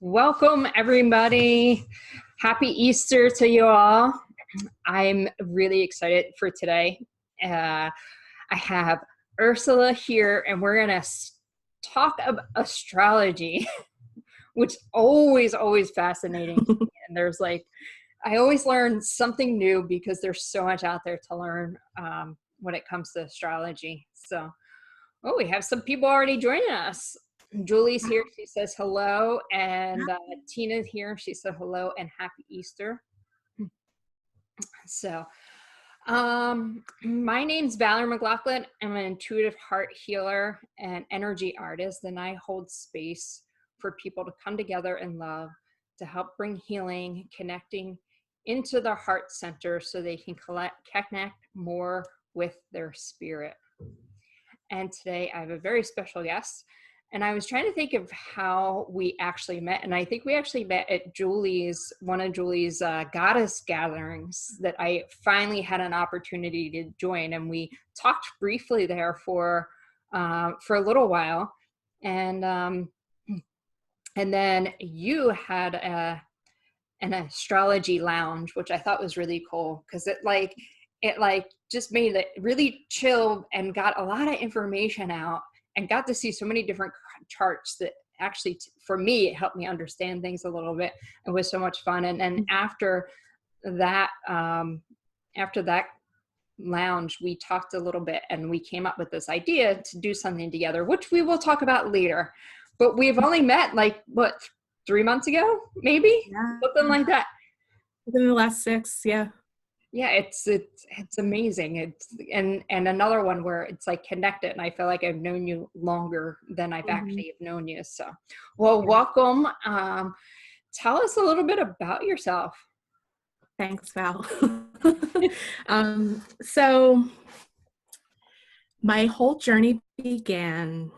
Welcome, everybody. Happy Easter to you all. I'm really excited for today. I have Ursula here, and we're going to talk about astrology, which always fascinating to me. And I always learn something new because there's so much out there to learn when it comes to astrology. So, we have some people already joining us. Julie's here. She says hello. And Tina's here. She said hello and happy Easter. So my name's Valerie McLaughlin. I'm an intuitive heart healer and energy artist, and I hold space for people to come together in love to help bring healing, connecting into their heart center so they can connect more with their spirit. And today I have a very special guest. And I was trying to think of how we actually met. And I think we actually met at one of Julie's goddess gatherings that I finally had an opportunity to join. And we talked briefly there for a little while. And then you had an astrology lounge, which I thought was really cool because it just made it really chill and got a lot of information out and got to see so many different charts that actually, for me, it helped me understand things a little bit. It was so much fun. And then after that lounge, we talked a little bit and we came up with this idea to do something together, which we will talk about later. But we've only met 3 months ago, maybe? Yeah. Something like that. Within the last 6, yeah. Yeah, it's amazing. And another one where it's like connected, and I feel like I've known you longer than I've actually have known you. So, welcome. Tell us a little bit about yourself. Thanks, Val. So my whole journey began,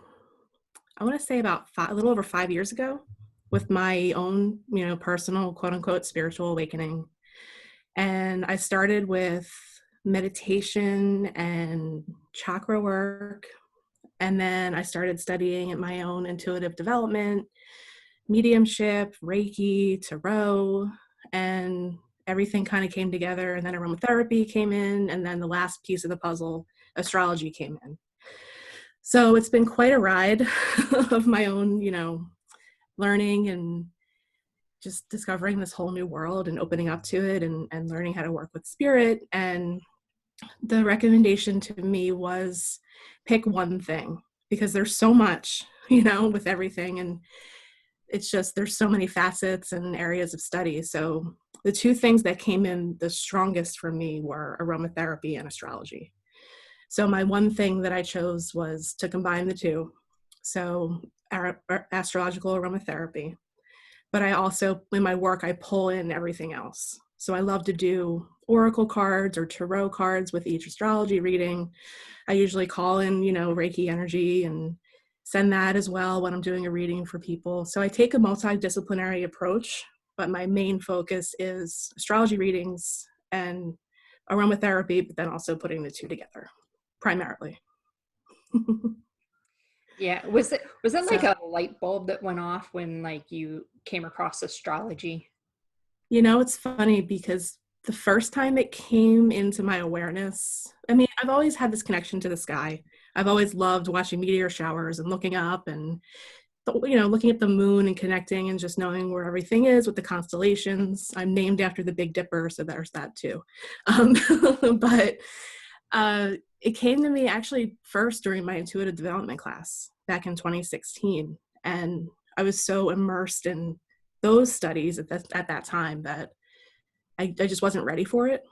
I want to say about a little over 5 years ago, with my own, personal quote unquote spiritual awakening. And I started with meditation and chakra work. And then I started studying my own intuitive development, mediumship, Reiki, Tarot, and everything kind of came together. And then aromatherapy came in. And then the last piece of the puzzle, astrology, came in. So it's been quite a ride of my own, learning and just discovering this whole new world and opening up to it and learning how to work with spirit. And the recommendation to me was pick one thing, because there's so much, with everything. And it's just, there's so many facets and areas of study. So the two things that came in the strongest for me were aromatherapy and astrology. So my one thing that I chose was to combine the two. So astrological aromatherapy. But I also, in my work, I pull in everything else. So I love to do oracle cards or tarot cards with each astrology reading. I usually call in, Reiki energy and send that as well when I'm doing a reading for people. So I take a multidisciplinary approach, but my main focus is astrology readings and aromatherapy, but then also putting the two together, primarily. Yeah. Was it like a light bulb that went off when you came across astrology? It's funny because the first time it came into my awareness, I've always had this connection to the sky. I've always loved watching meteor showers and looking up and, looking at the moon and connecting and just knowing where everything is with the constellations. I'm named after the Big Dipper, so there's that too. But it came to me actually first during my intuitive development class back in 2016. And I was so immersed in those studies at that time that I just wasn't ready for it.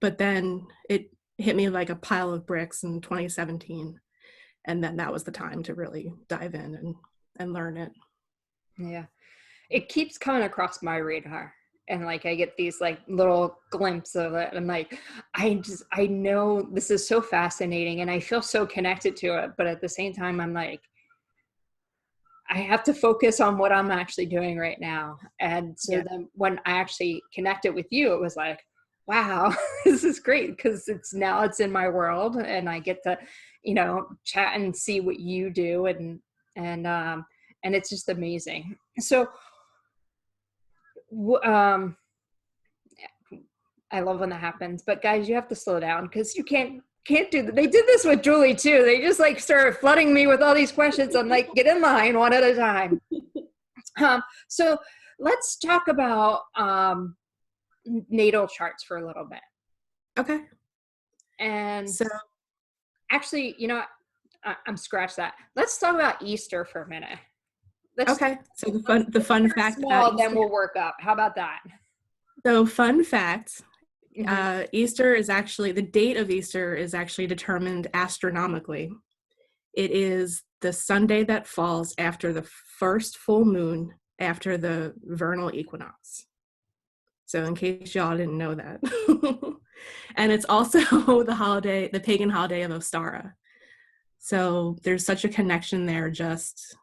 But then it hit me like a pile of bricks in 2017. And then that was the time to really dive in and learn it. Yeah. It keeps coming across my radar. And I get these little glimpses of it. I'm I know this is so fascinating and I feel so connected to it. But at the same time, I'm I have to focus on what I'm actually doing right now. And so then when I actually connected with you, it was wow, this is great because it's in my world and I get to, chat and see what you do. And it's just amazing. So I love when that happens, but guys, you have to slow down because you can't do that. They did this with Julie too. They just like started flooding me with all these questions. I'm like, get in line one at a time. So let's talk about natal charts for a little bit. Okay. And so actually, I'm scratch that. Let's talk about Easter for a minute. Okay. So the fun fact small, about Easter. then we'll work up. How about that? So fun fact, Mm-hmm. Easter is actually, the date of Easter is actually determined astronomically. It is the Sunday that falls after the first full moon after the vernal equinox. So in case y'all didn't know that. And it's also the pagan holiday of Ostara. So there's such a connection there just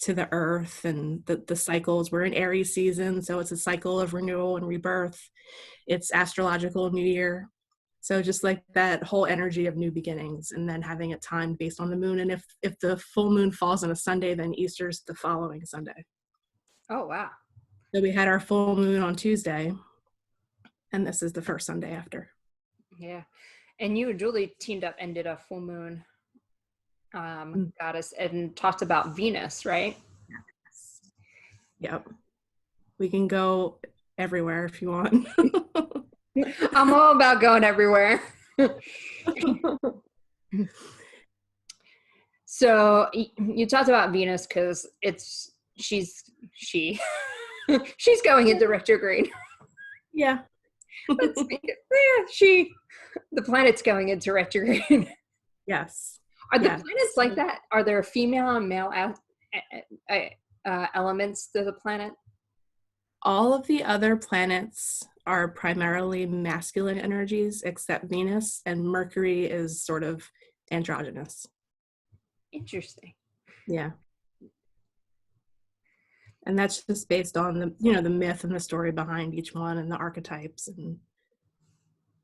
to the earth and the cycles. We're in Aries season, so it's a cycle of renewal and rebirth. It's astrological new year. So just like that whole energy of new beginnings, and then having it timed based on the moon. And if the full moon falls on a Sunday, then Easter's the following Sunday. Oh, wow. So we had our full moon on Tuesday, and this is the first Sunday after. Yeah. And you and Julie teamed up and did a full moon goddess and talked about Venus, right? Yes. Yep. We can go everywhere if you want. I'm all about going everywhere. So you talked about Venus because she's going into retrograde. Yeah. Let's make it. The planet's going into retrograde. Yes. Are the planets like that? Are there female and male elements to the planet? All of the other planets are primarily masculine energies, except Venus, and Mercury is sort of androgynous. Interesting. Yeah. And that's just based on the myth and the story behind each one and the archetypes. And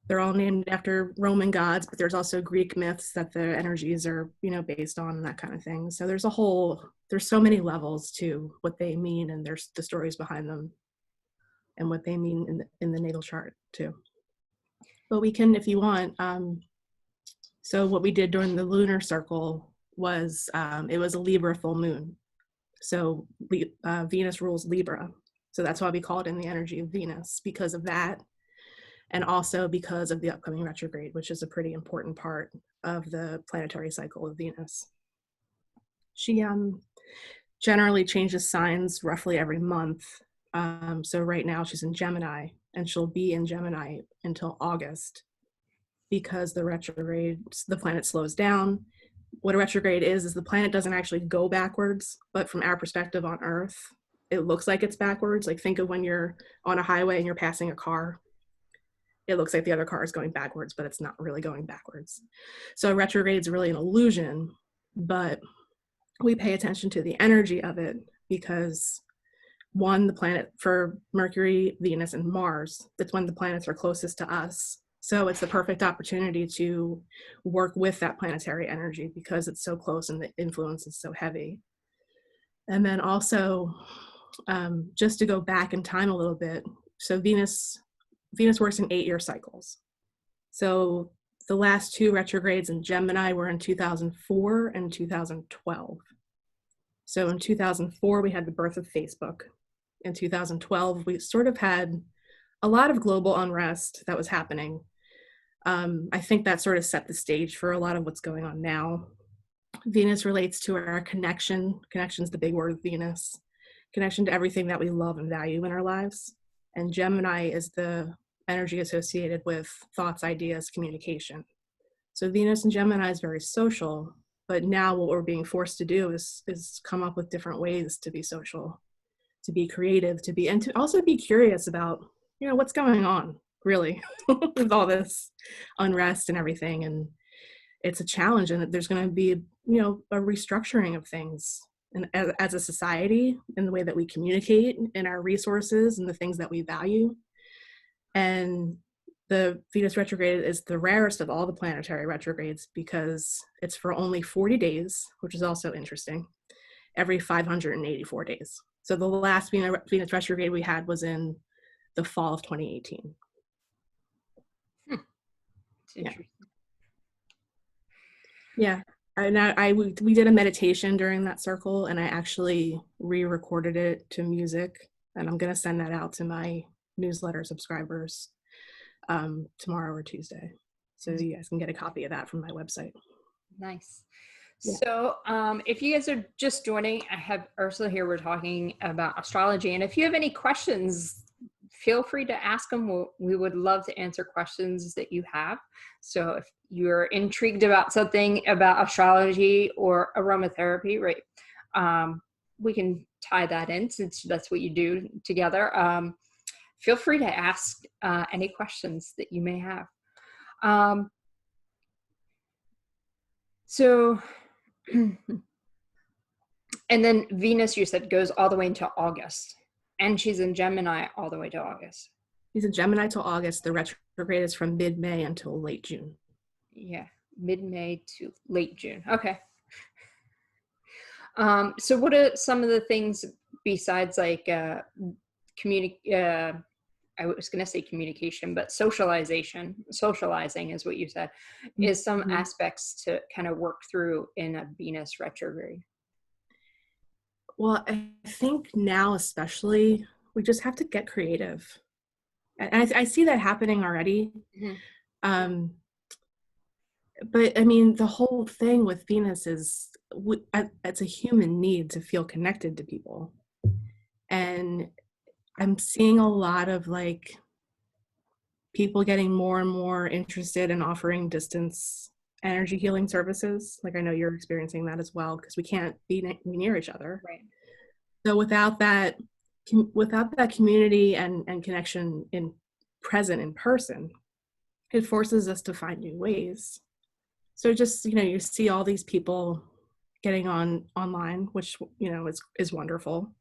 they're all named after Roman gods, but there's also Greek myths that the energies are, based on and that kind of thing. So there's so many levels to what they mean, and there's the stories behind them and what they mean in the natal chart too. But we can, if you want, so what we did during the lunar circle was, it was a Libra full moon. So Venus rules Libra. So that's why we call it in the energy of Venus, because of that. And also because of the upcoming retrograde, which is a pretty important part of the planetary cycle of Venus. She generally changes signs roughly every month. So right now she's in Gemini, and she'll be in Gemini until August, because the planet slows down. What a retrograde is the planet doesn't actually go backwards, but from our perspective on Earth, it looks like it's backwards. Like, think of when you're on a highway and you're passing a car. It looks like the other car is going backwards, but it's not really going backwards. So retrograde is really an illusion, but we pay attention to the energy of it because, one, the planet for Mercury, Venus, and Mars, that's when the planets are closest to us. So it's the perfect opportunity to work with that planetary energy because it's so close and the influence is so heavy. And then also, just to go back in time a little bit, so Venus works in 8-year cycles. So the last two retrogrades in Gemini were in 2004 and 2012. So in 2004, we had the birth of Facebook. In 2012, we sort of had a lot of global unrest that was happening. I think that sort of set the stage for a lot of what's going on now. Venus relates to our connection. Connection's the big word of Venus. Connection to everything that we love and value in our lives. And Gemini is the energy associated with thoughts, ideas, communication. So Venus and Gemini is very social, but now what we're being forced to do is come up with different ways to be social, to be creative, and to also be curious about, what's going on really with all this unrest and everything. And it's a challenge, and there's going to be, a restructuring of things, and as a society, in the way that we communicate, in our resources and the things that we value. And the Venus retrograde is the rarest of all the planetary retrogrades because it's for only 40 days, which is also interesting, every 584 days. So the last Venus retrograde we had was in the fall of 2018. It's interesting. Yeah. We did a meditation during that circle, and I actually re-recorded it to music, and I'm going to send that out to my newsletter subscribers tomorrow or Tuesday. So you guys can get a copy of that from my website. Nice. Yeah. So if you guys are just joining, I have Ursula here. We're talking about astrology. And if you have any questions, feel free to ask them. We would love to answer questions that you have. So if you're intrigued about something about astrology or aromatherapy, right, we can tie that in since that's what you do together. Feel free to ask any questions that you may have. So, and then Venus, you said, goes all the way into August. And she's in Gemini all the way to August. She's in Gemini till August. The retrograde is from mid-May until late June. Yeah, mid-May to late June. Okay. So what are some of the things besides like I was going to say communication, but socializing is what you said, is some aspects to kind of work through in a Venus retrograde? Well, I think now especially, we just have to get creative. And I see that happening already. Mm-hmm. But I mean, the whole thing with Venus is it's a human need to feel connected to people. And I'm seeing a lot of like people getting more and more interested in offering distance energy healing services. Like I know you're experiencing that as well, because we can't be near each other. Right. So without that community and connection present in person, it forces us to find new ways. So just, you see all these people getting online, which, is wonderful,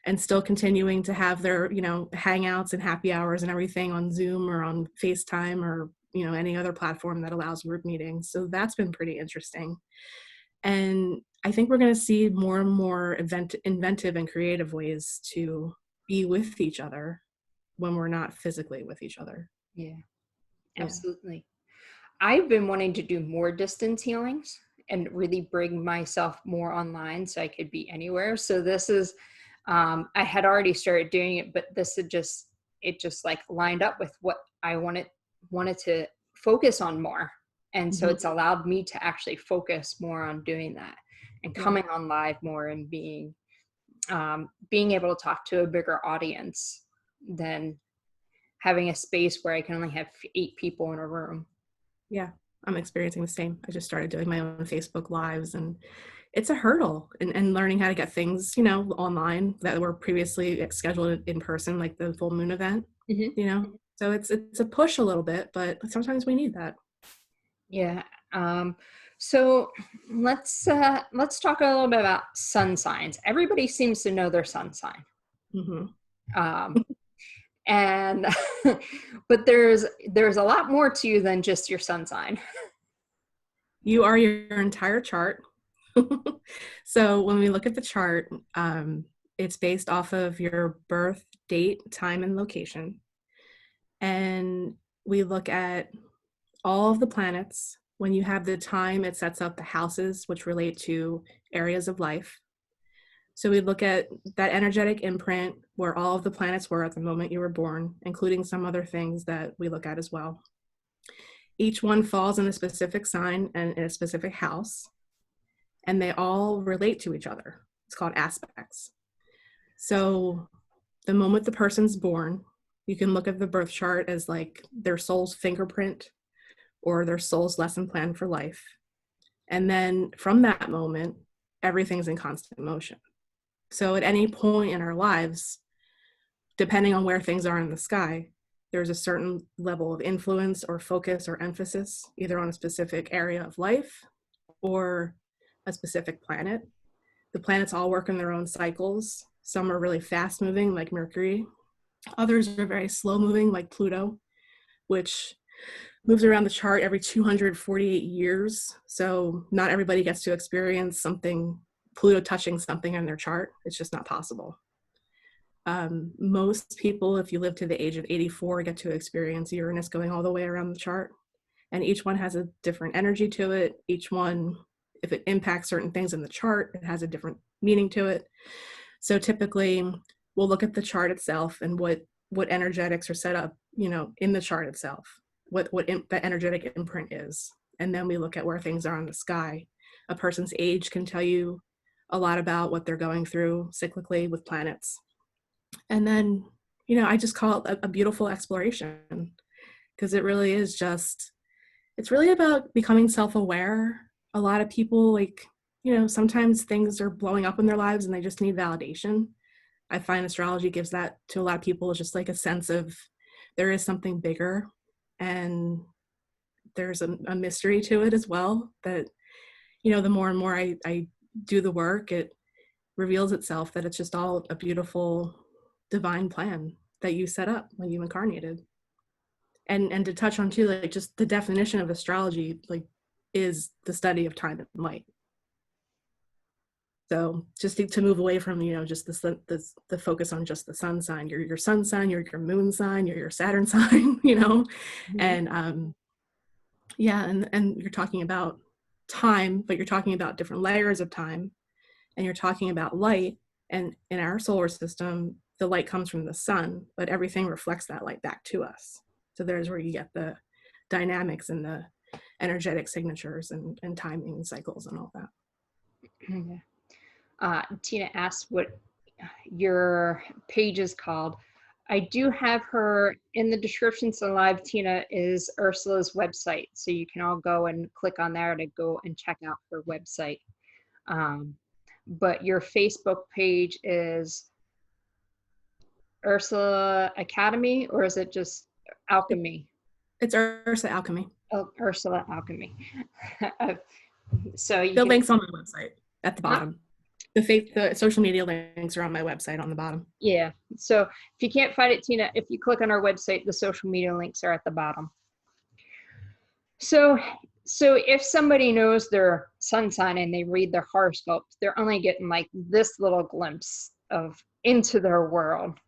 and still continuing to have their, hangouts and happy hours and everything on Zoom or on FaceTime or, any other platform that allows group meetings. So that's been pretty interesting. And I think we're going to see more and more inventive and creative ways to be with each other when we're not physically with each other. Yeah, absolutely. I've been wanting to do more distance healings and really bring myself more online so I could be anywhere. So this is, I had already started doing it, but it just like lined up with what I wanted to focus on more. And so it's allowed me to actually focus more on doing that and coming on live more and being able to talk to a bigger audience than having a space where I can only have 8 people in a room. Yeah, I'm experiencing the same. I just started doing my own Facebook Lives, and it's a hurdle and learning how to get things, online that were previously scheduled in person, like the full moon event, So it's a push a little bit, but sometimes we need that. Yeah. So let's talk a little bit about sun signs. Everybody seems to know their sun sign. And but there's a lot more to you than just your sun sign. You are your entire chart. So when we look at the chart, it's based off of your birth date, time, and location. And we look at all of the planets. When you have the time, it sets up the houses, which relate to areas of life. So we look at that energetic imprint where all of the planets were at the moment you were born, including some other things that we look at as well. Each one falls in a specific sign and in a specific house, and they all relate to each other. It's called aspects. So the moment the person's born, you can look at the birth chart as like their soul's fingerprint or their soul's lesson plan for life. And then from that moment, everything's in constant motion. So at any point in our lives, depending on where things are in the sky, there's a certain level of influence or focus or emphasis, either on a specific area of life or a specific planet. The planets all work in their own cycles. Some are really fast moving, like Mercury. Others are very slow moving, like Pluto, which moves around the chart every 248 years. So not everybody gets to experience Pluto touching something in their chart. It's just not possible. Most people, if you live to the age of 84, get to experience Uranus going all the way around the chart. And each one has a different energy to it. Each one, if it impacts certain things in the chart, it has a different meaning to it. So typically, we'll look at the chart itself and what energetics are set up, in the chart itself, what the energetic imprint is. And then we look at where things are on the sky. A person's age can tell you a lot about what they're going through cyclically with planets. And then, I just call it a beautiful exploration, because it really is it's really about becoming self-aware. A lot of people, sometimes things are blowing up in their lives and they just need validation. I find astrology gives that to a lot of people. It's just like a sense of there is something bigger, and there's a mystery to it as well, that, the more and more I do the work, it reveals itself that it's just all a beautiful divine plan that you set up when you incarnated. And to touch on too, like, just the definition of astrology, like, is the study of time and light. So just to move away from, just the focus on just the sun sign, your sun sign, your moon sign, your Saturn sign, Mm-hmm. and yeah, and you're talking about time, but you're talking about different layers of time, and you're talking about light. And in our solar system, the light comes from the sun, but everything reflects that light back to us. So there's where you get the dynamics and the energetic signatures and timing cycles and all that. Yeah. Tina asked what your page is called. I do have her in the description. So live, Tina, is Ursula's website. So you can all go and click on there to go and check out her website. But your Facebook page is Ursula Academy, or is it just Alchemy? It's Ursula Alchemy. Oh, Ursula Alchemy. So the link's on my website at the bottom. The social media links are on my website on the bottom. Yeah. So if you can't find it, Tina, if you click on our website, the social media links are at the bottom. So if somebody knows their sun sign and they read their horoscopes, they're only getting like this little glimpse of into their world.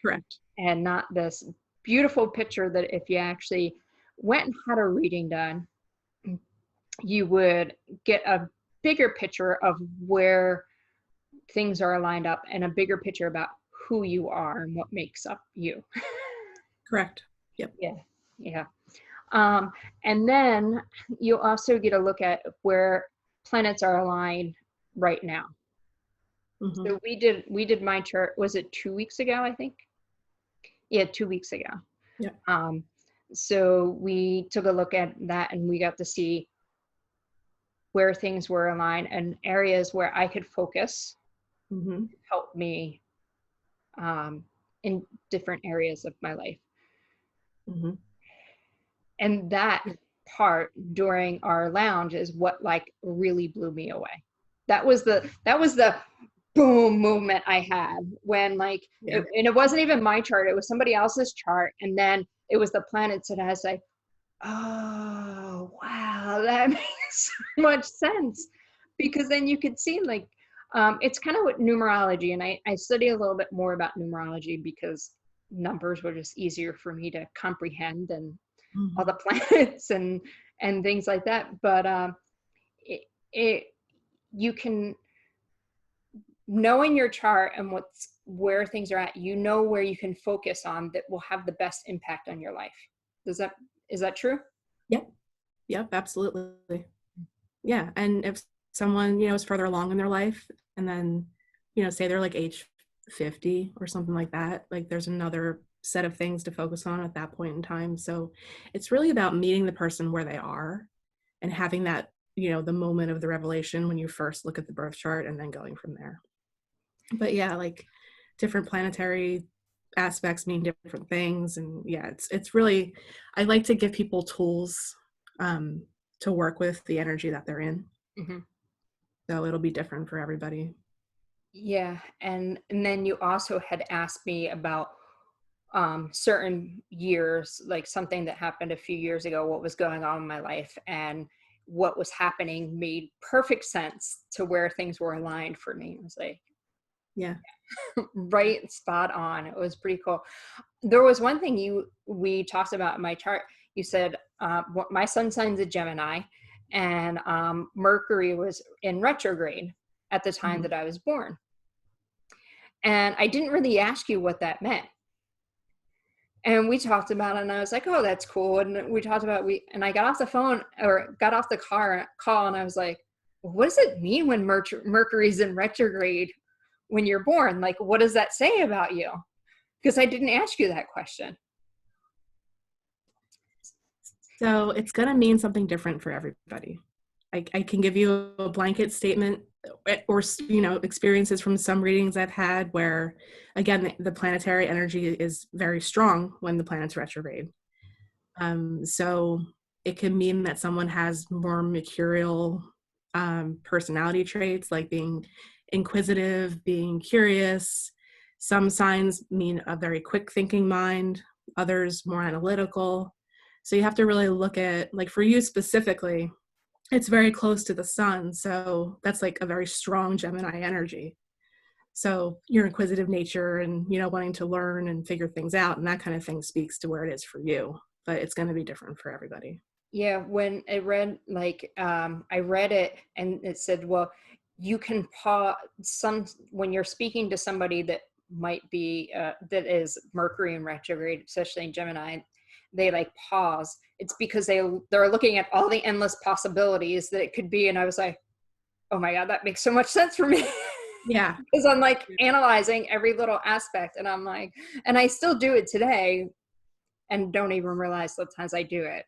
Correct. And not this beautiful picture that if you actually went and had a reading done, you would get a bigger picture of where things are lined up and a bigger picture about who you are and what makes up you. Correct. Yep. Yeah. And then you also get a look at where planets are aligned right now. Mm-hmm. So we did my chart, was it 2 weeks ago, I think? Yeah, 2 weeks ago. Yeah. So we took a look at that and we got to see where things were aligned and areas where I could focus, mm-hmm. help me in different areas of my life. Mm-hmm. And that part during our lounge is what like really blew me away. That was the boom moment I had when like, and it wasn't even my chart, it was somebody else's chart. And then it was the planets and I was like, oh, wow, that makes so much sense. Because then you could see like, it's kind of what numerology, and I study a little bit more about numerology because numbers were just easier for me to comprehend and mm-hmm. all the planets and things like that. But you can, knowing your chart and where things are at, where you can focus on that will have the best impact on your life. Is that true? Yep, absolutely. Yeah. And if someone, is further along in their life and then, say they're like age 50 or something like that, like there's another set of things to focus on at that point in time. So it's really about meeting the person where they are and having that, the moment of the revelation when you first look at the birth chart and then going from there. But yeah, like different planetary aspects mean different things. And yeah, it's really, I like to give people tools to work with the energy that they're in. Mm-hmm. So it'll be different for everybody. Yeah. And then you also had asked me about certain years, like something that happened a few years ago, what was going on in my life and what was happening made perfect sense to where things were aligned for me. I was like, yeah. Right, spot on. It was pretty cool. There was one thing we talked about in my chart. You said my sun sign's a Gemini, and Mercury was in retrograde at the time Mhm. that I was born. And I didn't really ask you what that meant. And we talked about it, and I was like, "Oh, that's cool." And we talked about and I got off the phone or got off the call, and I was like, well, "What does it mean when Mercury's in retrograde when you're born? Like, what does that say about you?" Because I didn't ask you that question. So it's going to mean something different for everybody. I can give you a blanket statement or, experiences from some readings I've had where, again, the planetary energy is very strong when the planet's retrograde. So it can mean that someone has more mercurial personality traits, like being inquisitive, being curious. Some signs mean a very quick thinking mind, others more analytical. So you have to really look at, like for you specifically, it's very close to the sun. So that's like a very strong Gemini energy. So your inquisitive nature and, wanting to learn and figure things out and that kind of thing speaks to where it is for you, but it's going to be different for everybody. Yeah, when I read I read it and it said, well, you can pause when you're speaking to somebody that might be that is Mercury in retrograde, especially in Gemini, they like pause. It's because they're looking at all the endless possibilities that it could be. And I was like, oh my God, that makes so much sense for me. Yeah. Because I'm like analyzing every little aspect, and I'm like, and I still do it today and don't even realize sometimes I do it.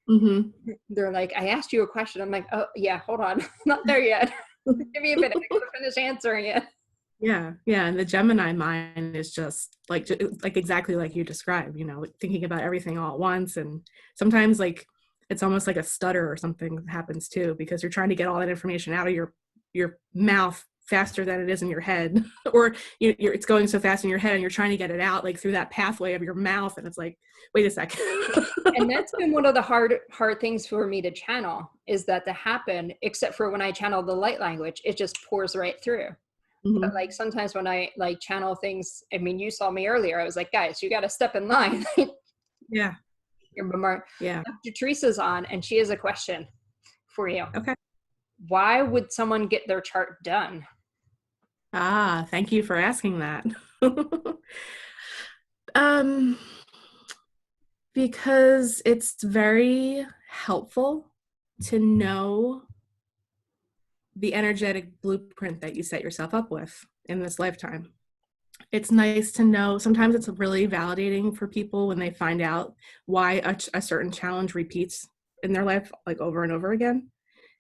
Mm-hmm. They're like, I asked you a question. I'm like, oh yeah, hold on. Not there yet. Give me a minute. I gotta finish answering it. Yeah, yeah, and the Gemini mind is just like exactly like you described, like thinking about everything all at once, and sometimes like it's almost like a stutter or something happens too because you're trying to get all that information out of your mouth faster than it is in your head, or it's going so fast in your head and you're trying to get it out like through that pathway of your mouth, and it's like, wait a second. And that's been one of the hard things for me to channel, is that to happen, except for when I channel the light language, it just pours right through. But Mm-hmm. like sometimes when I like channel things, I mean, you saw me earlier. I was like, guys, you got to step in line. Yeah, yeah. Dr. Teresa's on, and she has a question for you. Okay. Why would someone get their chart done? Thank you for asking that. um Because it's very helpful to know the energetic blueprint that you set yourself up with in this lifetime. It's nice to know. Sometimes it's really validating for people when they find out why a certain challenge repeats in their life, like over and over again.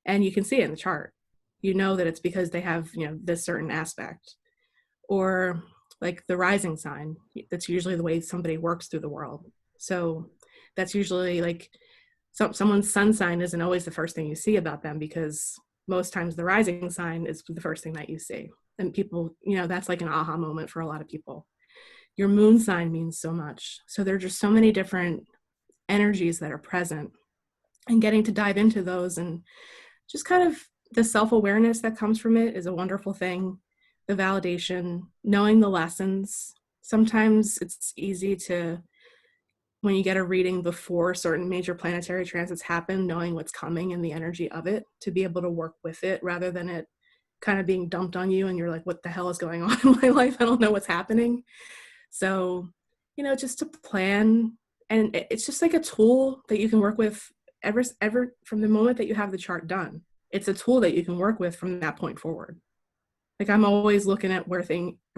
And you can see it in the chart. You know that it's because they have, this certain aspect. Or like the rising sign, that's usually the way somebody works through the world. So that's usually like someone's sun sign isn't always the first thing you see about them, because most times the rising sign is the first thing that you see. And people, that's like an aha moment for a lot of people. Your moon sign means so much. So there are just so many different energies that are present, and getting to dive into those and just kind of the self-awareness that comes from it is a wonderful thing. The validation, knowing the lessons. Sometimes it's easy to, when you get a reading before certain major planetary transits happen, knowing what's coming and the energy of it, to be able to work with it rather than it kind of being dumped on you and you're like, what the hell is going on in my life? I don't know what's happening. So, just to plan, and it's just like a tool that you can work with ever from the moment that you have the chart done. It's a tool that you can work with from that point forward. Like I'm always looking at where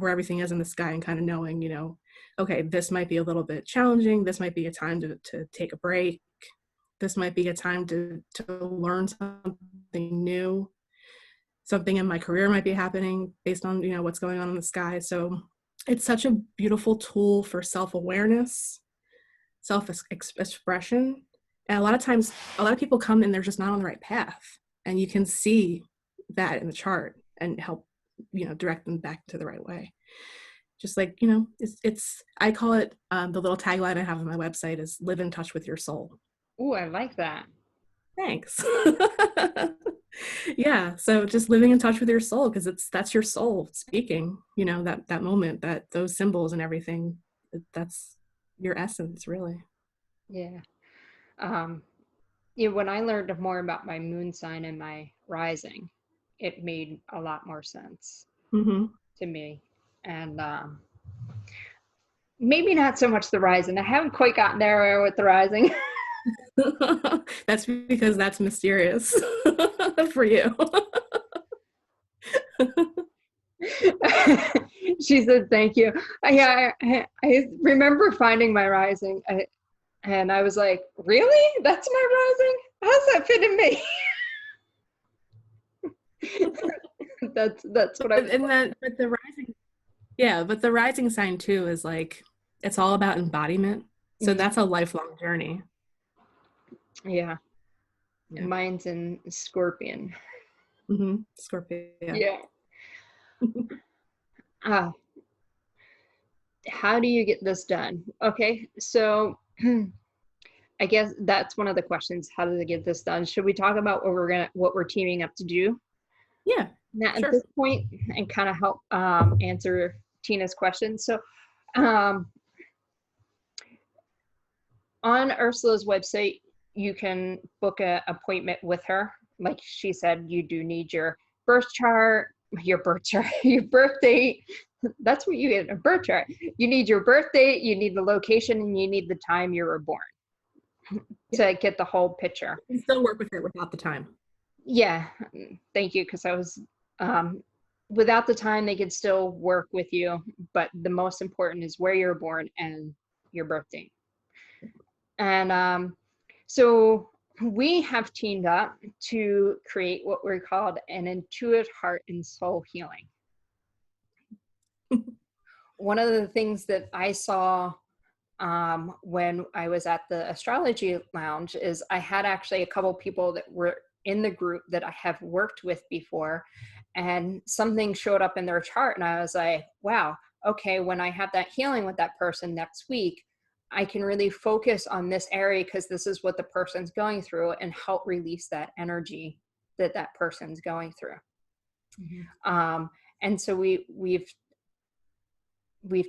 everything is in the sky and kind of knowing, okay, this might be a little bit challenging. This might be a time to take a break. This might be a time to learn something new. Something in my career might be happening based on, what's going on in the sky. So it's such a beautiful tool for self-awareness, self-expression. And a lot of times, a lot of people come and they're just not on the right path. And you can see that in the chart and help, direct them back to the right way. Just like, it's I call it, the little tagline I have on my website is live in touch with your soul. Oh, I like that. Thanks. Yeah, so just living in touch with your soul, because that's your soul speaking, that moment, that those symbols and everything, that's your essence, really. Yeah. Um, when I learned more about my moon sign and my rising, it made a lot more sense Mm-hmm. to me. And maybe not so much the rising. I haven't quite gotten there with the rising. That's because that's mysterious for you. She said, "Thank you." I remember finding my rising, and I was like, "Really? That's my rising? How's that fit in me?" That's what I was. And that, but the rising, yeah, but the rising sign too is like, it's all about embodiment. So Mm, that's a lifelong journey. yeah, Yeah. mine's in Scorpion. Mm-hmm. Scorpio. Yeah. Yeah. Ah, how do you get this done? Okay, so I guess that's one of the questions. How do they get this done? Should we talk about what we're teaming up to do Yeah, now at sure. this point and kind of help answer Tina's question? So, um, on Ursula's website, you can book an appointment with her. Like she said, you do need your birth chart, your birth date. That's what you get, a birth chart. You need your birth date, you need the location, and you need the time you were born Yeah. to get the whole picture. You can still work with it without the time. Yeah, thank you. Because I was, without the time, they could still work with you. But the most important is where you're born and your birth date. And so we have teamed up to create what we called an intuitive heart and soul healing. One of the things that I saw when I was at the Astrology Lounge is I had actually a couple people that were in the group that I have worked with before, and something showed up in their chart, and I was like, wow, okay, when I have that healing with that person next week, I can really focus on this area because this is what the person's going through and help release that energy that that person's going through. Mm-hmm. And so we've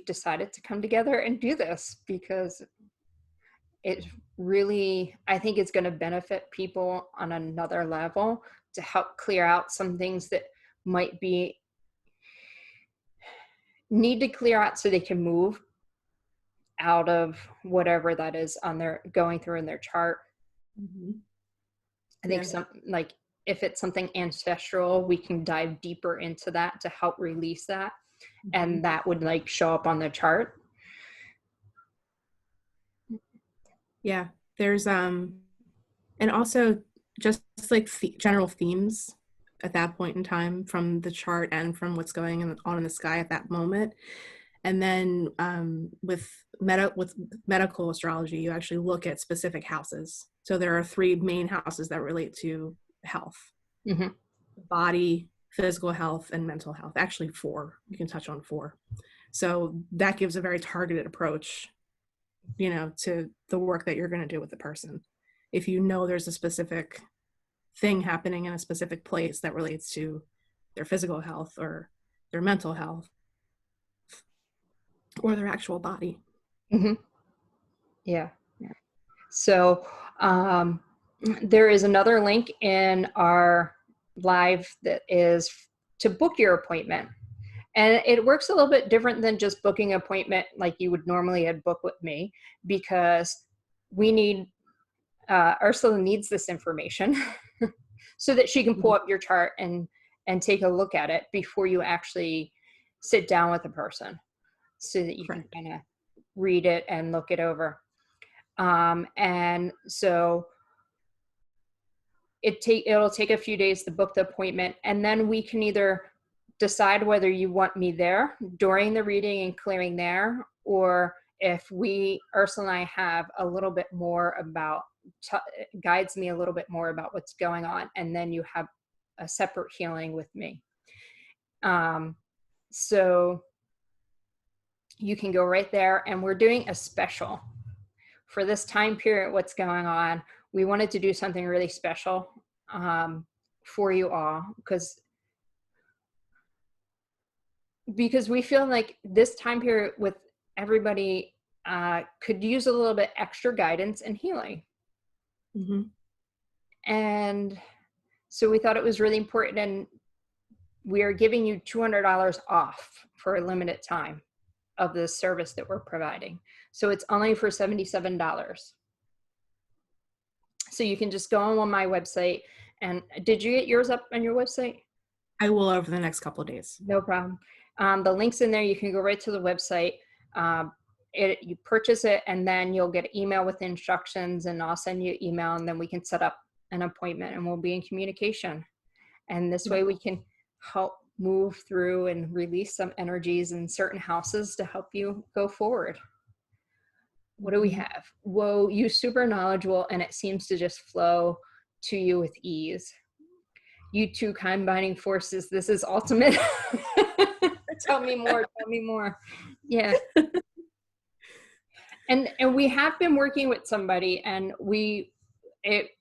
decided to come together and do this because it really, I think it's going to benefit people on another level to help clear out some things that might be need to clear out so they can move out of whatever that is on their going through in their chart. Mm-hmm. I think Yeah. some, like, if it's something ancestral, we can dive deeper into that to help release that, Mm-hmm. and that would like show up on the chart. Yeah. There's and also just like general themes at that point in time from the chart and from what's going on in the sky at that moment. And then with medical astrology, you actually look at specific houses. So there are 3 main houses that relate to health: Mm-hmm. body, physical health, and mental health. Actually 4. You can touch on 4. So that gives a very targeted approach, to the work that you're going to do with the person. If you know there's a specific thing happening in a specific place that relates to their physical health or their mental health or their actual body. Mm-hmm. Yeah. So there is another link in our live that is to book your appointment. And it works a little bit different than just booking an appointment like you would normally had book with me, because we need, Ursula needs this information so that she can pull up your chart and take a look at it before you actually sit down with a person, so that you can Correct. kind of read it and look it over. And so it'll take a few days to book the appointment, and then we can either decide whether you want me there during the reading and clearing there, or if Ursula and I have a little bit more about, guides me a little bit more about what's going on, and then you have a separate healing with me. So you can go right there, and we're doing a special for this time period. What's going on? we wanted to do something really special for you all, because we feel like this time period with everybody could use a little bit extra guidance and healing. Mm-hmm. And so we thought it was really important, and we are giving you $200 off for a limited time of the service that we're providing. So it's only for $77. So you can just go on my website. And did you get yours up on your website? I will over the next couple of days. No problem. The link's in there. You can go right to the website. You purchase it, and then you'll get an email with the instructions, and I'll send you an email, and then we can set up an appointment, and we'll be in communication. And this way we can help move through and release some energies in certain houses to help you go forward. What do we have? Whoa, you're super knowledgeable, and it seems to just flow to you with ease. You two combining forces. This is ultimate. Tell me more. Yeah. And we have been working with somebody, and it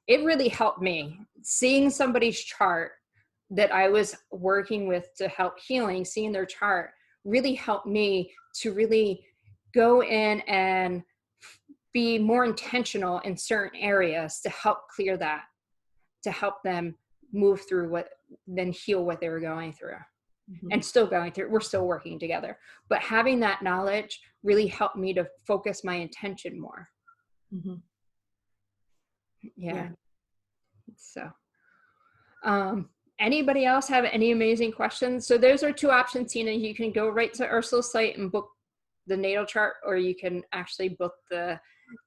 really helped me seeing somebody's chart that I was working with to help healing. Seeing their chart really helped me to really go in and be more intentional in certain areas to help clear that, to help them move through then heal what they were going through. And still going through. We're still working together, but having that knowledge really helped me to focus my intention more. Yeah. So anybody else have any amazing questions? So those are two options, Tina. You can go right to Ursula's site and book the natal chart, or you can actually book the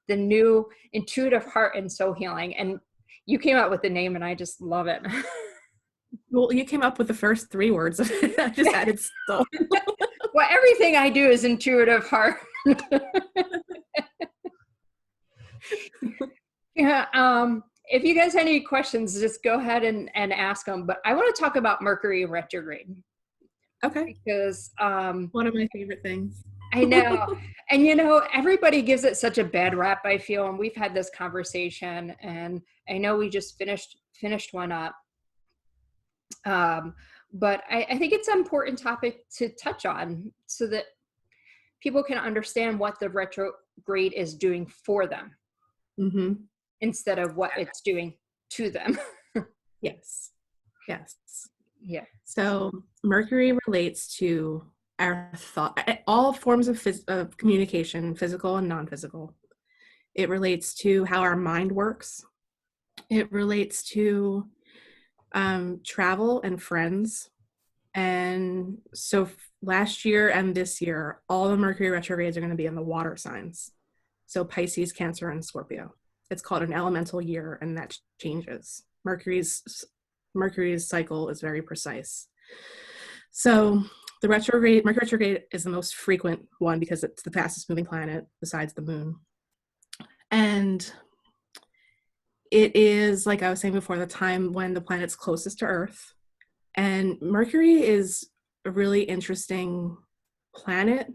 new Intuitive Heart and Soul Healing. And you came up with the name, and I just love it. Well, you came up with the first 3 words. I just added soul. Well, everything I do is Intuitive Heart. Yeah. If you guys have any questions, just go ahead and ask them. But I want to talk about Mercury retrograde. Okay. Because one of my favorite things. I know. And everybody gives it such a bad rap, I feel. And we've had this conversation, and I know we just finished one up. But I think it's an important topic to touch on so that people can understand what the retrograde is doing for them instead of what it's doing to them. Yes. Yeah. So Mercury relates to our thought, all forms of communication, physical and non-physical. It relates to how our mind works. It relates to travel and friends. And so last year and this year, all the Mercury retrogrades are going to be in the water signs. So Pisces, Cancer, and Scorpio. It's called an elemental year, and that changes. Mercury's cycle is very precise. So the Mercury retrograde is the most frequent one because it's the fastest moving planet besides the moon. And it is, like I was saying before, the time when the planet's closest to Earth. And Mercury is a really interesting planet.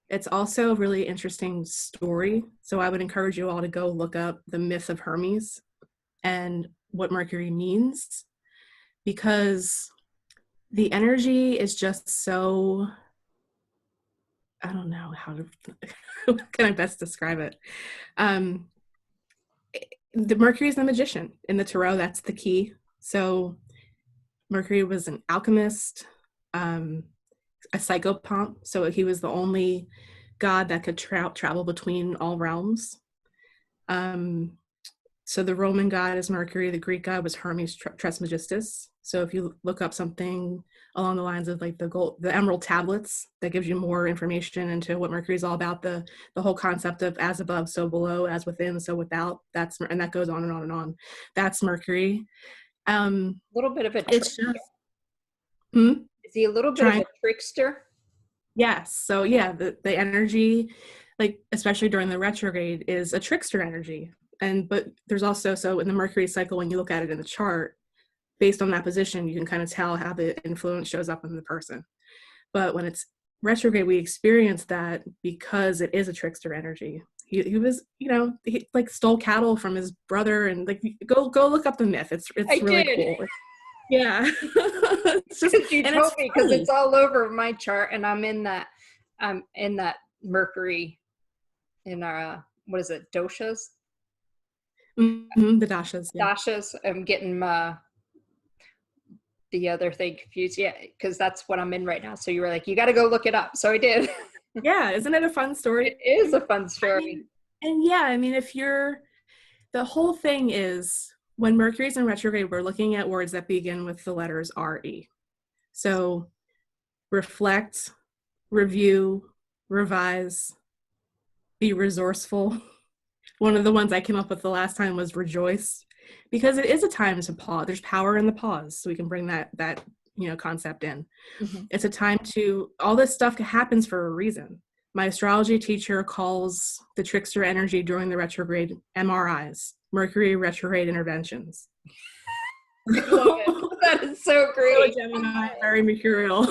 It's also a really interesting story. So I would encourage you all to go look up the myth of Hermes and what Mercury means, because the energy is just so, I don't know how can I best describe it. The Mercury is the magician in the tarot. That's the key. So Mercury was an alchemist, a psychopomp. So he was the only god that could travel between all realms. So the Roman god is Mercury. The Greek god was Hermes Trismegistus. So if you look up something along the lines of like the emerald tablets, that gives you more information into what Mercury is all about. The whole concept of as above, so below, as within, so without. And that goes on and on and on. That's Mercury. A little bit of a trickster. Is he a little bit of a trickster? Yes. So yeah, the energy, like especially during the retrograde, is a trickster energy. But there's also, so in the Mercury cycle, when you look at it in the chart, based on that position, you can kind of tell how the influence shows up in the person. But when it's retrograde, we experience that because it is a trickster energy. He was, he like stole cattle from his brother, and like go look up the myth. It's I really did. cool. Yeah. It's just, Because you and told it's me, because funny. it's all over my chart, and I'm in that Mercury in our what is it, doshas? The dashas, yeah. Dashas. I'm getting the other thing confused. Yeah, because that's what I'm in right now. So you were like, you got to go look it up. So I did. Yeah, isn't it a fun story? It is a fun I story. mean, and yeah, I mean, the whole thing is when Mercury's in retrograde, we're looking at words that begin with the letters RE. So reflect, review, revise, be resourceful. One of the ones I came up with the last time was rejoice, because it is a time to pause. There's power in the pause, so we can bring that concept in. Mm-hmm. It's a time to, all this stuff happens for a reason. My astrology teacher calls the trickster energy during the retrograde MRIs, Mercury retrograde interventions. I love it. That is so great. So Gemini, very mercurial.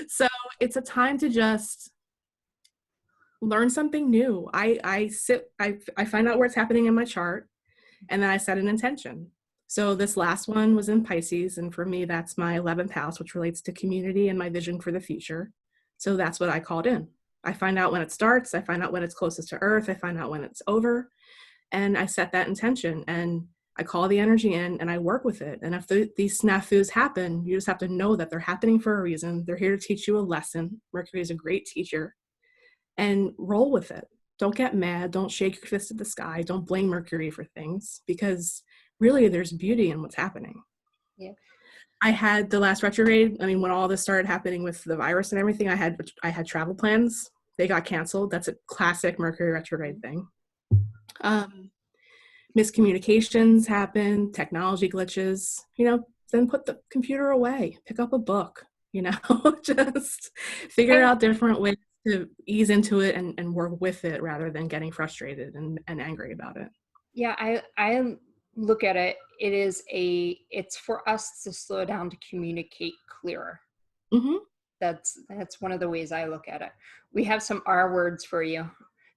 So it's a time to just learn something new. I find out where it's happening in my chart, and then I set an intention. So this last one was in Pisces, and for me, that's my 11th house, which relates to community and my vision for the future. So that's what I called in. I find out when it starts, I find out when it's closest to Earth, I find out when it's over, and I set that intention, and I call the energy in, and I work with it. And if these snafus happen, you just have to know that they're happening for a reason. They're here to teach you a lesson. Mercury is a great teacher, and roll with it. Don't get mad. Don't shake your fist at the sky. Don't blame Mercury for things, because really there's beauty in what's happening. Yeah. I had the last retrograde. I mean, when all this started happening with the virus and everything, I had travel plans. They got canceled. That's a classic Mercury retrograde thing. Miscommunications happen, technology glitches, then put the computer away, pick up a book, just figure out different ways to ease into it and work with it rather than getting frustrated and angry about it. Yeah, I look at it, it's for us to slow down to communicate clearer. Mm-hmm. That's one of the ways I look at it. We have some R words for you.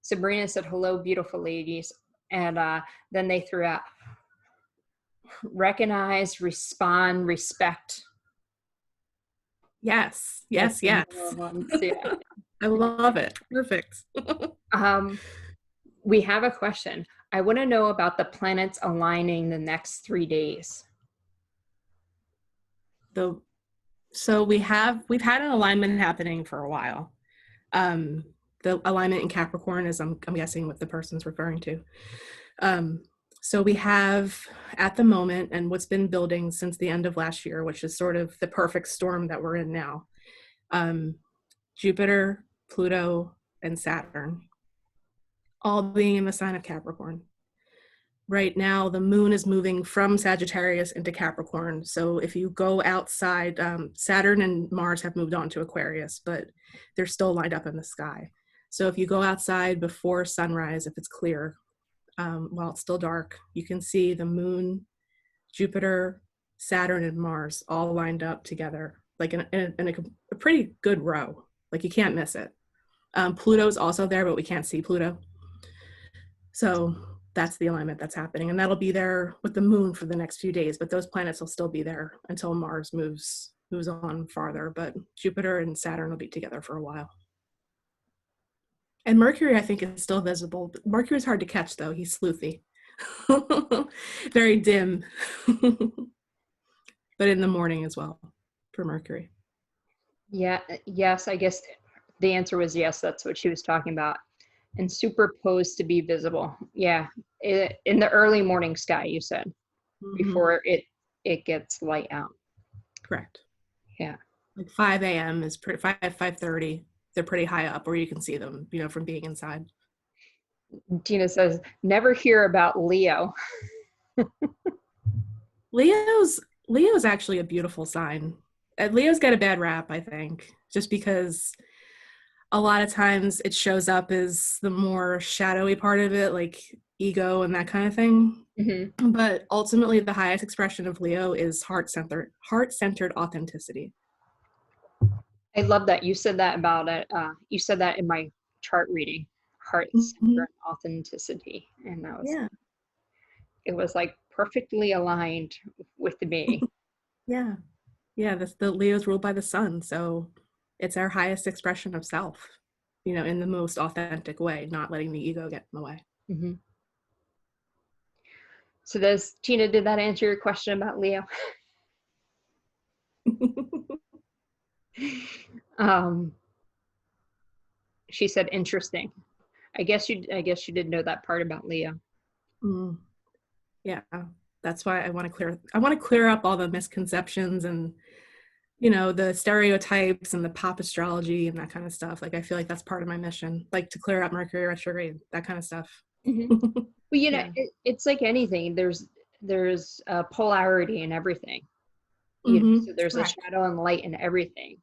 Sabrina said, hello, beautiful ladies. And then they threw out recognize, respond, respect. Yes. Yeah. I love it. Perfect. We have a question. I want to know about the planets aligning the next 3 days. So we've had an alignment happening for a while. The alignment in Capricorn is, I'm guessing, what the person's referring to. So we have at the moment, and what's been building since the end of last year, which is sort of the perfect storm that we're in now, Jupiter, Pluto, and Saturn, all being in the sign of Capricorn. Right now, the moon is moving from Sagittarius into Capricorn. So if you go outside, Saturn and Mars have moved on to Aquarius, but they're still lined up in the sky. So if you go outside before sunrise, if it's clear, while it's still dark, you can see the moon, Jupiter, Saturn, and Mars all lined up together, like in a pretty good row. Like you can't miss it. Pluto's also there, but we can't see Pluto. So that's the alignment that's happening. And that'll be there with the moon for the next few days, but those planets will still be there until Mars moves on farther. But Jupiter and Saturn will be together for a while. And Mercury, I think, is still visible. Mercury's hard to catch, though. He's sleuthy. Very dim. But in the morning as well for Mercury. Yeah, yes, I guess the answer was yes. That's what she was talking about. And superposed to be visible. Yeah, in the early morning sky, you said, before it gets light out. Correct. Yeah. Like 5 a.m. is 5:30. They're pretty high up where you can see them, from being inside. Tina says, never hear about Leo. Leo's actually a beautiful sign. Leo's got a bad rap, I think, just because a lot of times it shows up as the more shadowy part of it, like ego and that kind of thing. Mm-hmm. But ultimately, the highest expression of Leo is heart-centered authenticity. I love that. You said that about it. You said that in my chart reading. heart center and authenticity. And that was, Yeah. it was like perfectly aligned with me. Yeah. Yeah. The Leo's ruled by the sun. So it's our highest expression of self, you know, in the most authentic way, not letting the ego get in the way. Mm-hmm. So Tina, did that answer your question about Leo? She said, interesting. I guess you did know that part about Leo. Yeah. That's why I want to clear up all the misconceptions and, you know, the stereotypes and the pop astrology and that kind of stuff. Like, I feel like that's part of my mission, like to clear up Mercury retrograde, that kind of stuff. Mm-hmm. Well, you know, Yeah. it's like anything. There's a polarity in everything. You know, so there's a shadow and light in everything,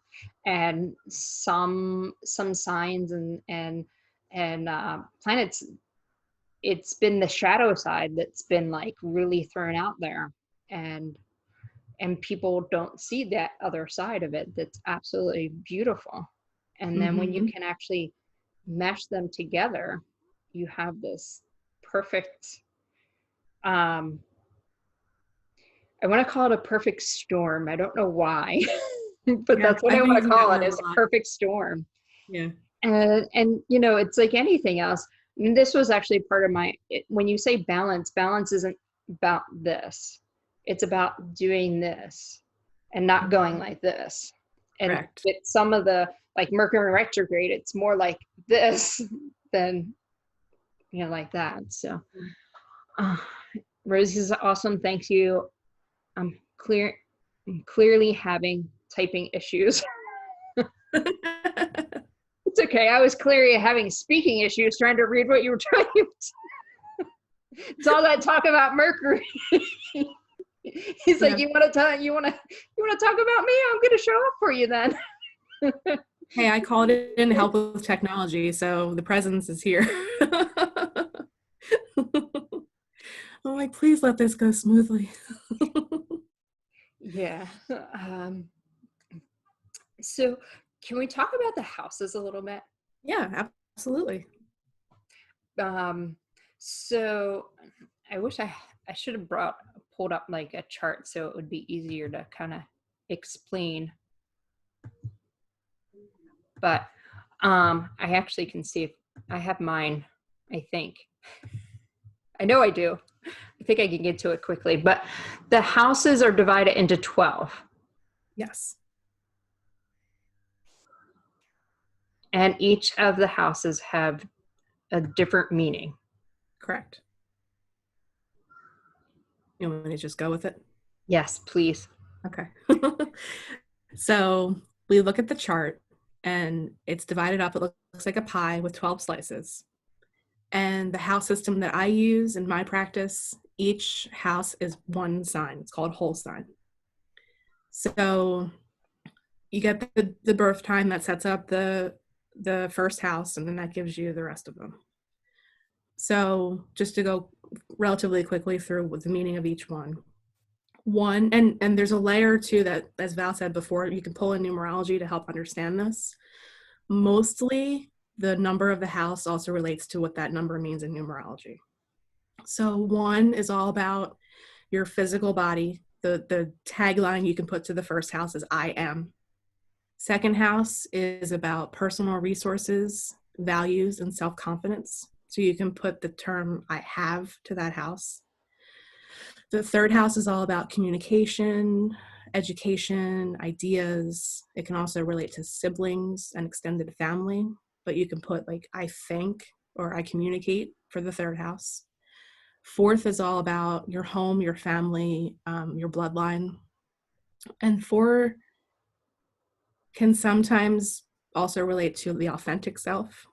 and some signs and planets. It's been the shadow side that's been like really thrown out there, and people don't see that other side of it. That's absolutely beautiful. And then when you can actually mesh them together, you have this perfect, I want to call it a perfect storm. I don't know why, but that's what I want to call it, is a perfect storm. Yeah. And you know, it's like anything else. I mean, this was actually part of when you say balance isn't about this. It's about doing this and not going like this. And Correct. it's some of the, like Mercury retrograde, it's more like this than, you know, like that. So Rose is awesome. Thank you. I'm clearly having typing issues. It's okay. I was clearly having speaking issues trying to read what you were trying to. It's all that talk about Mercury. He's like, you want to talk about me? I'm going to show up for you then. Hey, I called in help with technology, so the presence is here. I'm like, please let this go smoothly. Yeah. So can we talk about the houses a little bit? Yeah, absolutely. So I wish I should have pulled up like a chart so it would be easier to kind of explain. But I actually can see if I have mine, I think. I know I do. I think I can get to it quickly. But the houses are divided into 12. Yes. And each of the houses have a different meaning. Correct. You want me to just go with it? Yes, please. Okay. So we look at the chart and it's divided up. It looks like a pie with 12 slices. And the house system that I use in my practice, each house is one sign. It's called whole sign. So you get the birth time that sets up the first house, and then that gives you the rest of them. So just to go relatively quickly through the meaning of each one. And there's a layer too that, as Val said before, you can pull in numerology to help understand this. Mostly the number of the house also relates to what that number means in numerology. So 1 is all about your physical body. The tagline you can put to the first house is I am. Second house is about personal resources, values, and self-confidence. So you can put the term I have to that house. The third house is all about communication, education, ideas. It can also relate to siblings and extended family, but you can put like I think or I communicate for the third house. Fourth is all about your home, your family, your bloodline. And 4 can sometimes also relate to the authentic self.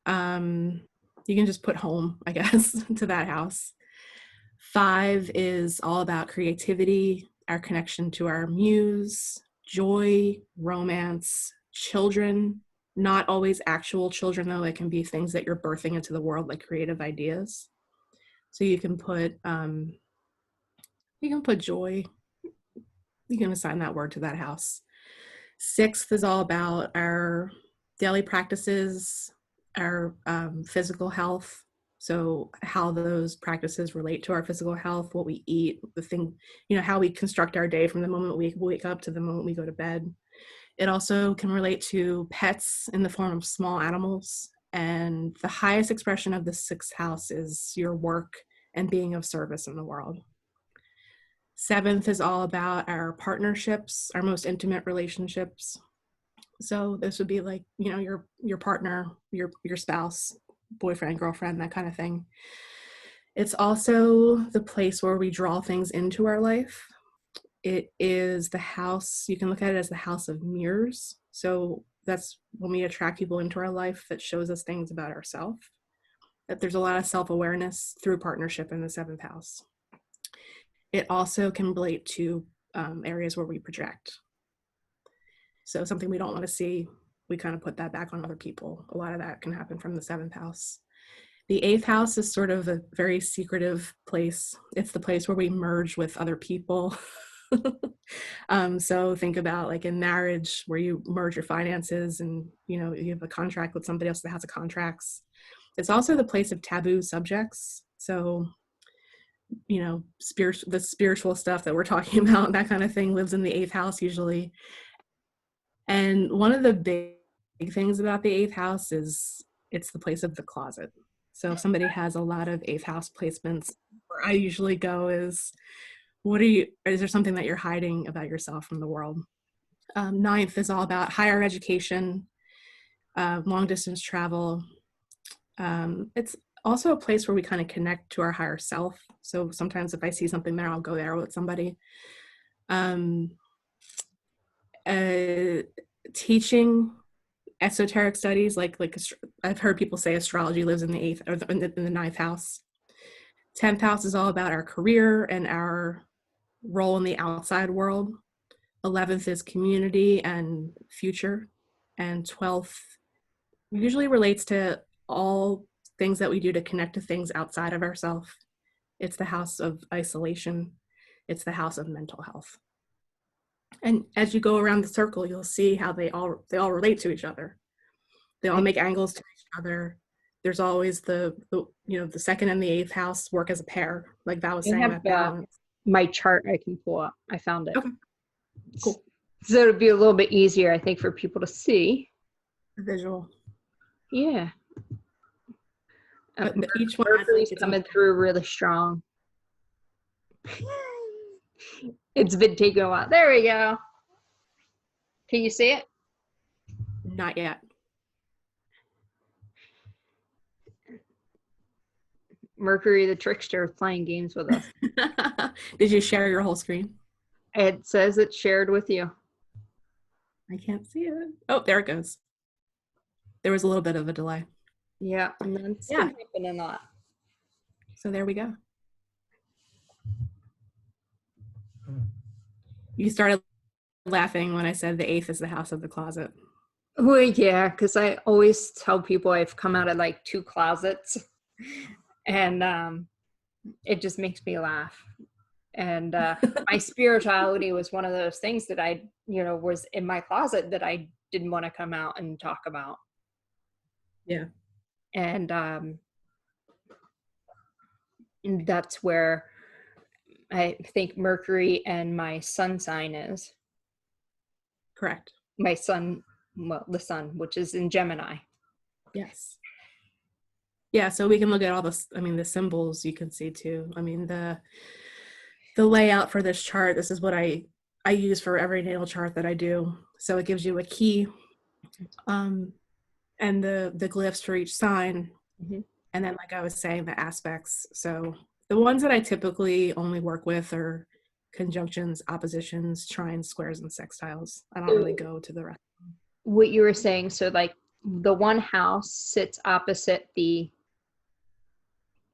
You can just put home, I guess, to that house. 5 is all about creativity, our connection to our muse, joy, romance, children, not always actual children though. It can be things that you're birthing into the world, like creative ideas. So you can put joy. You can assign that word to that house. 6th is all about our daily practices, our physical health. So how those practices relate to our physical health, what we eat, the thing, how we construct our day from the moment we wake up to the moment we go to bed. It also can relate to pets in the form of small animals. And the highest expression of the sixth house is your work and being of service in the world. Seventh is all about our partnerships, our most intimate relationships. So this would be like, your partner, your spouse, boyfriend, girlfriend, that kind of thing. It's also the place where we draw things into our life. It is the house, you can look at it as the house of mirrors. So that's when we attract people into our life that shows us things about ourselves. That there's a lot of self-awareness through partnership in the seventh house. It also can relate to areas where we project. So something we don't want to see, we kind of put that back on other people. A lot of that can happen from the seventh house. The eighth house is sort of a very secretive place. It's the place where we merge with other people. So think about like in marriage where you merge your finances and, you have a contract with somebody else that has a contracts. It's also the place of taboo subjects. So, the spiritual stuff that we're talking about, that kind of thing lives in the eighth house usually. And one of the big things about the eighth house is it's the place of the closet. So if somebody has a lot of eighth house placements, where I usually go is, is there something that you're hiding about yourself from the world? Ninth is all about higher education, long distance travel. It's also a place where we kind of connect to our higher self. So sometimes if I see something there, I'll go there with somebody. Teaching esoteric studies, like I've heard people say astrology lives in the eighth or in the ninth house. 10th house is all about our career and our role in the outside world. 11th is community and future. And 12th usually relates to all things that we do to connect to things outside of ourselves. It's the house of isolation. It's the house of mental health. And as you go around the circle, you'll see how they all relate to each other. They all make angles to each other. There's always the second and the eighth house work as a pair, like Val was saying about balance. My chart I can pull up. I found it. Okay, cool. So it'll be a little bit easier, I think, for people to see. The visual. Yeah. But each one Mercury's coming through really strong. It's been taking a while. There we go. Can you see it? Not yet. Mercury the trickster is playing games with us. Did you share your whole screen? It says it's shared with you. I can't see it. Oh, there it goes. There was a little bit of a delay. Yeah, and then it's still happening a lot. So there we go. You started laughing when I said the eighth is the house of the closet. Well, yeah, because I always tell people I've come out of like 2 closets, and it just makes me laugh. And my spirituality was one of those things that I, was in my closet that I didn't want to come out and talk about. Yeah. And that's where I think Mercury and my sun sign is. Correct. My sun, the sun, which is in Gemini. Yes. Yeah, so we can look at all the symbols you can see too. The layout for this chart, this is what I use for every natal chart that I do. So it gives you a key and the glyphs for each sign. Mm-hmm. And then, like I was saying, the aspects. So the ones that I typically only work with are conjunctions, oppositions, trines, squares, and sextiles. I don't really go to the rest. What you were saying, so like the one house sits opposite the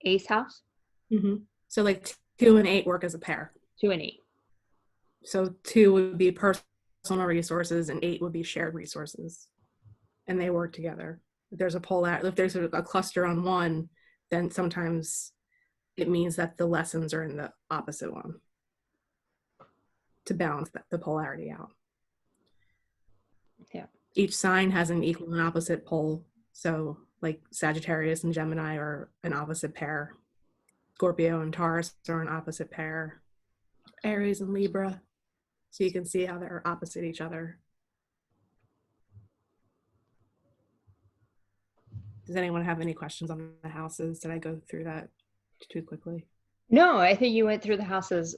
8th house? Mm-hmm. So like 2 and 8 work as a pair. 2 and 8. So 2 would be personal resources and 8 would be shared resources. And they work together. If there's a cluster on one, then sometimes it means that the lessons are in the opposite one to balance the polarity out. Yeah. Each sign has an equal and opposite pole. So like Sagittarius and Gemini are an opposite pair. Scorpio and Taurus are an opposite pair. Aries and Libra. So you can see how they're opposite each other. Does anyone have any questions on the houses? Did I go through that too quickly? No, I think you went through the houses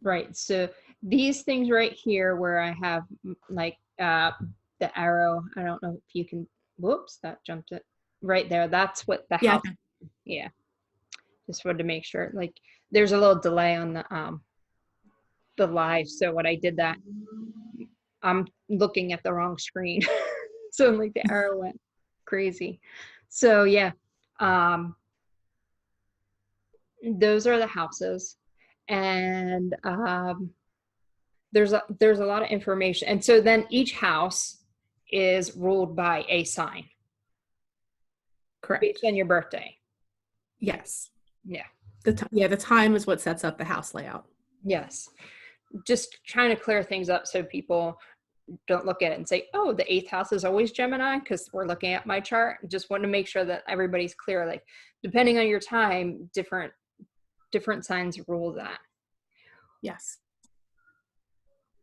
right. So these things right here where I have like the arrow, I don't know if you can, whoops, that jumped it right there. That's what the Yeah. house, yeah. Just wanted to make sure, like there's a little delay on the live. So when I did that, I'm looking at the wrong screen. So like the arrow went crazy. So yeah, those are the houses. And there's a lot of information. And so then each house is ruled by a sign. Correct. Based on your birthday. Yes. Yeah. The time is what sets up the house layout. Yes. Just trying to clear things up so people don't look at it and say, oh, the 8th house is always Gemini, because we're looking at my chart. Just want to make sure that everybody's clear. Like depending on your time, different signs rule that. Yes.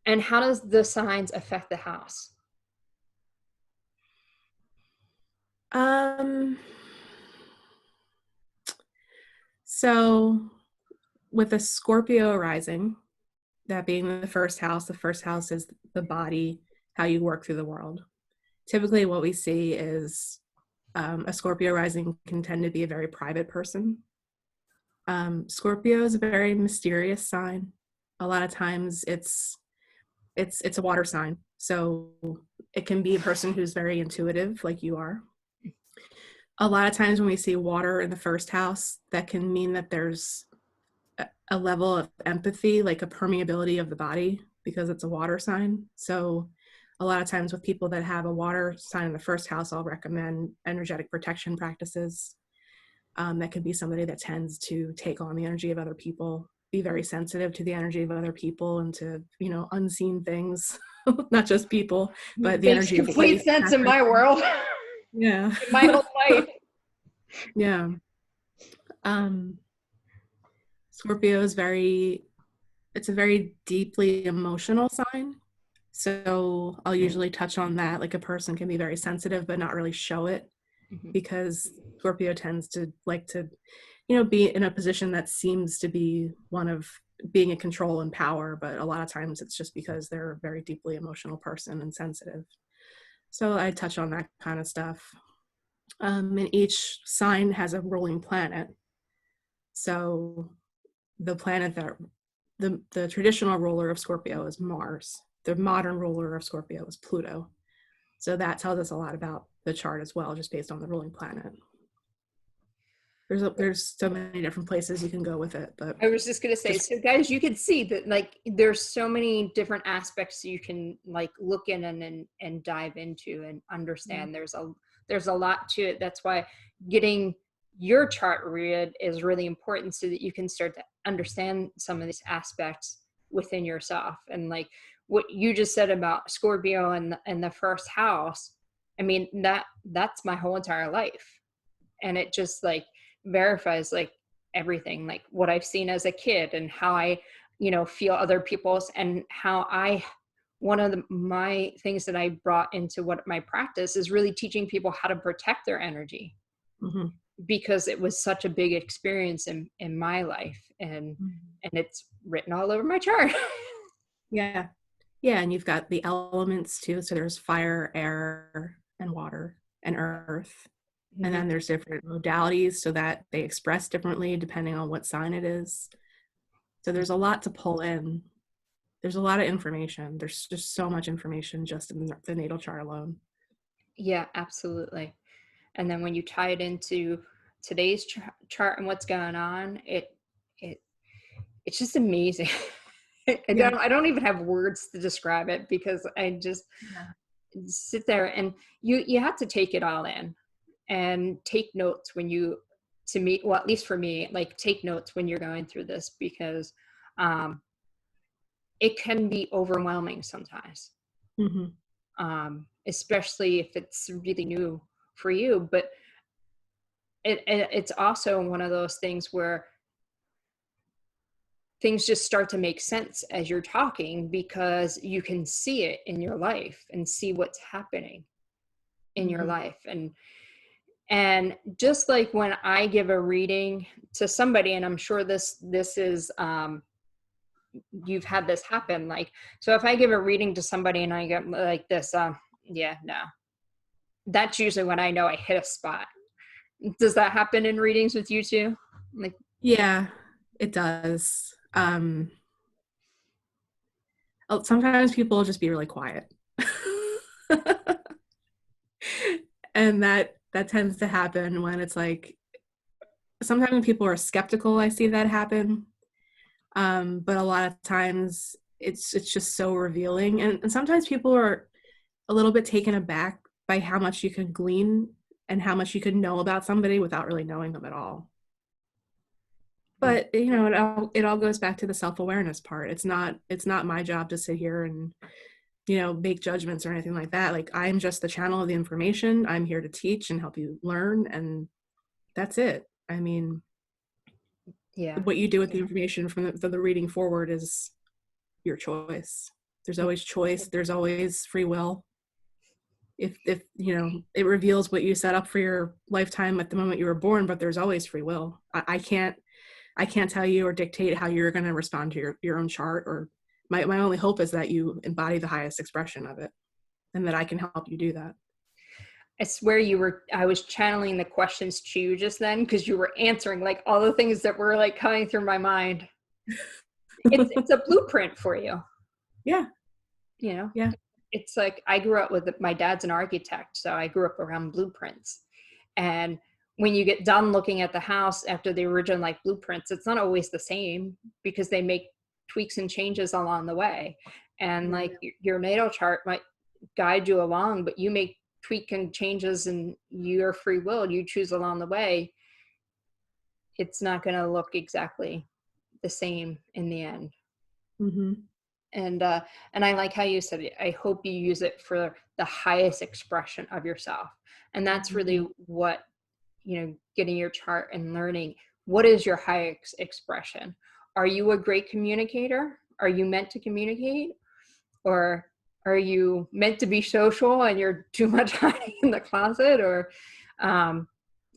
And how does the signs affect the house? So with a Scorpio rising, that being the first house is the body, how you work through the world. Typically what we see is a Scorpio rising can tend to be a very private person. Scorpio is a very mysterious sign. A lot of times it's a water sign. So it can be a person who's very intuitive like you are. A lot of times when we see water in the first house, that can mean that there's a level of empathy, like a permeability of the body, because it's a water sign. So a lot of times with people that have a water sign in the first house, I'll recommend energetic protection practices. That could be somebody that tends to take on the energy of other people, be very sensitive to the energy of other people and to, unseen things, not just people, but the energy of complete sense in my world. Yeah. In my whole life. Yeah. Scorpio is it's a very deeply emotional sign. So I'll usually touch on that. Like a person can be very sensitive, but not really show it, because Scorpio tends to like to, be in a position that seems to be one of being in control and power. But a lot of times it's just because they're a very deeply emotional person and sensitive. So I touch on that kind of stuff. And each sign has a ruling planet. So the planet that the traditional ruler of Scorpio is Mars. The modern ruler of Scorpio is Pluto. So that tells us a lot about the chart as well, just based on the ruling planet. There's so many different places you can go with it, but I was just gonna say, so guys, you can see that like there's so many different aspects you can like look in and dive into and understand. There's a lot to it. That's why getting your chart read is really important, so that you can start to understand some of these aspects within yourself. And like what you just said about Scorpio and the first house, I mean, that's my whole entire life. And it just like verifies like everything, like what I've seen as a kid and how I, feel other people's, and how one of my things that I brought into what my practice is really teaching people how to protect their energy. Because it was such a big experience in my life, and it's written all over my chart. Yeah. And you've got the elements too. So there's fire, air, and water, and earth. And then there's different modalities so that they express differently depending on what sign it is. So there's a lot to pull in. There's a lot of information. There's just so much information just in the natal chart alone. Yeah, absolutely. And then when you tie it into today's chart and what's going on, it's just amazing. I don't even have words to describe it, because I just sit there and you have to take it all in and take notes when you, to me, well, at least for me, like take notes when you're going through this, because it can be overwhelming sometimes. Especially if it's really new for you. But it's also one of those things where things just start to make sense as you're talking, because you can see it in your life and see what's happening in your life. And just like when I give a reading to somebody, and I'm sure this is you've had this happen, like, so if I give a reading to somebody and I get like this, yeah, no, that's usually when I know I hit a spot. Does that happen in readings with you too? Like, Yeah, it does. Sometimes people will just be really quiet. And that tends to happen when it's like, sometimes when people are skeptical, I see that happen. But a lot of times it's just so revealing. And sometimes people are a little bit taken aback by how much you can glean and how much you can know about somebody without really knowing them at all. But you know, it all goes back to the self-awareness part. It's not my job to sit here and, you know, make judgments or anything like that. Like, I'm just the channel of the information. I'm here to teach and help you learn, and that's it. I mean, yeah, what you do with the information from the reading forward is your choice. There's always choice. There's always free will. If you know, it reveals what you set up for your lifetime at the moment you were born, but there's always free will. I can't tell you or dictate how you're going to respond to your own chart. Or my only hope is that you embody the highest expression of it, and that I can help you do that. I swear I was channeling the questions to you just then, because you were answering like all the things that were like coming through my mind. It's a blueprint for you. Yeah. You know? Yeah. It's like, I grew up with, my dad's an architect, so I grew up around blueprints. And when you get done looking at the house after the original like blueprints, it's not always the same, because they make tweaks and changes along the way. And like your natal chart might guide you along, but you make tweak and changes and your free will, you choose along the way. It's not going to look exactly the same in the end. Mm-hmm. And I like how you said it. I hope you use it for the highest expression of yourself. And that's really what, you know, getting your chart and learning, what is your highest expression? Are you a great communicator? Are you meant to communicate? Or are you meant to be social and you're too much hiding in the closet? Or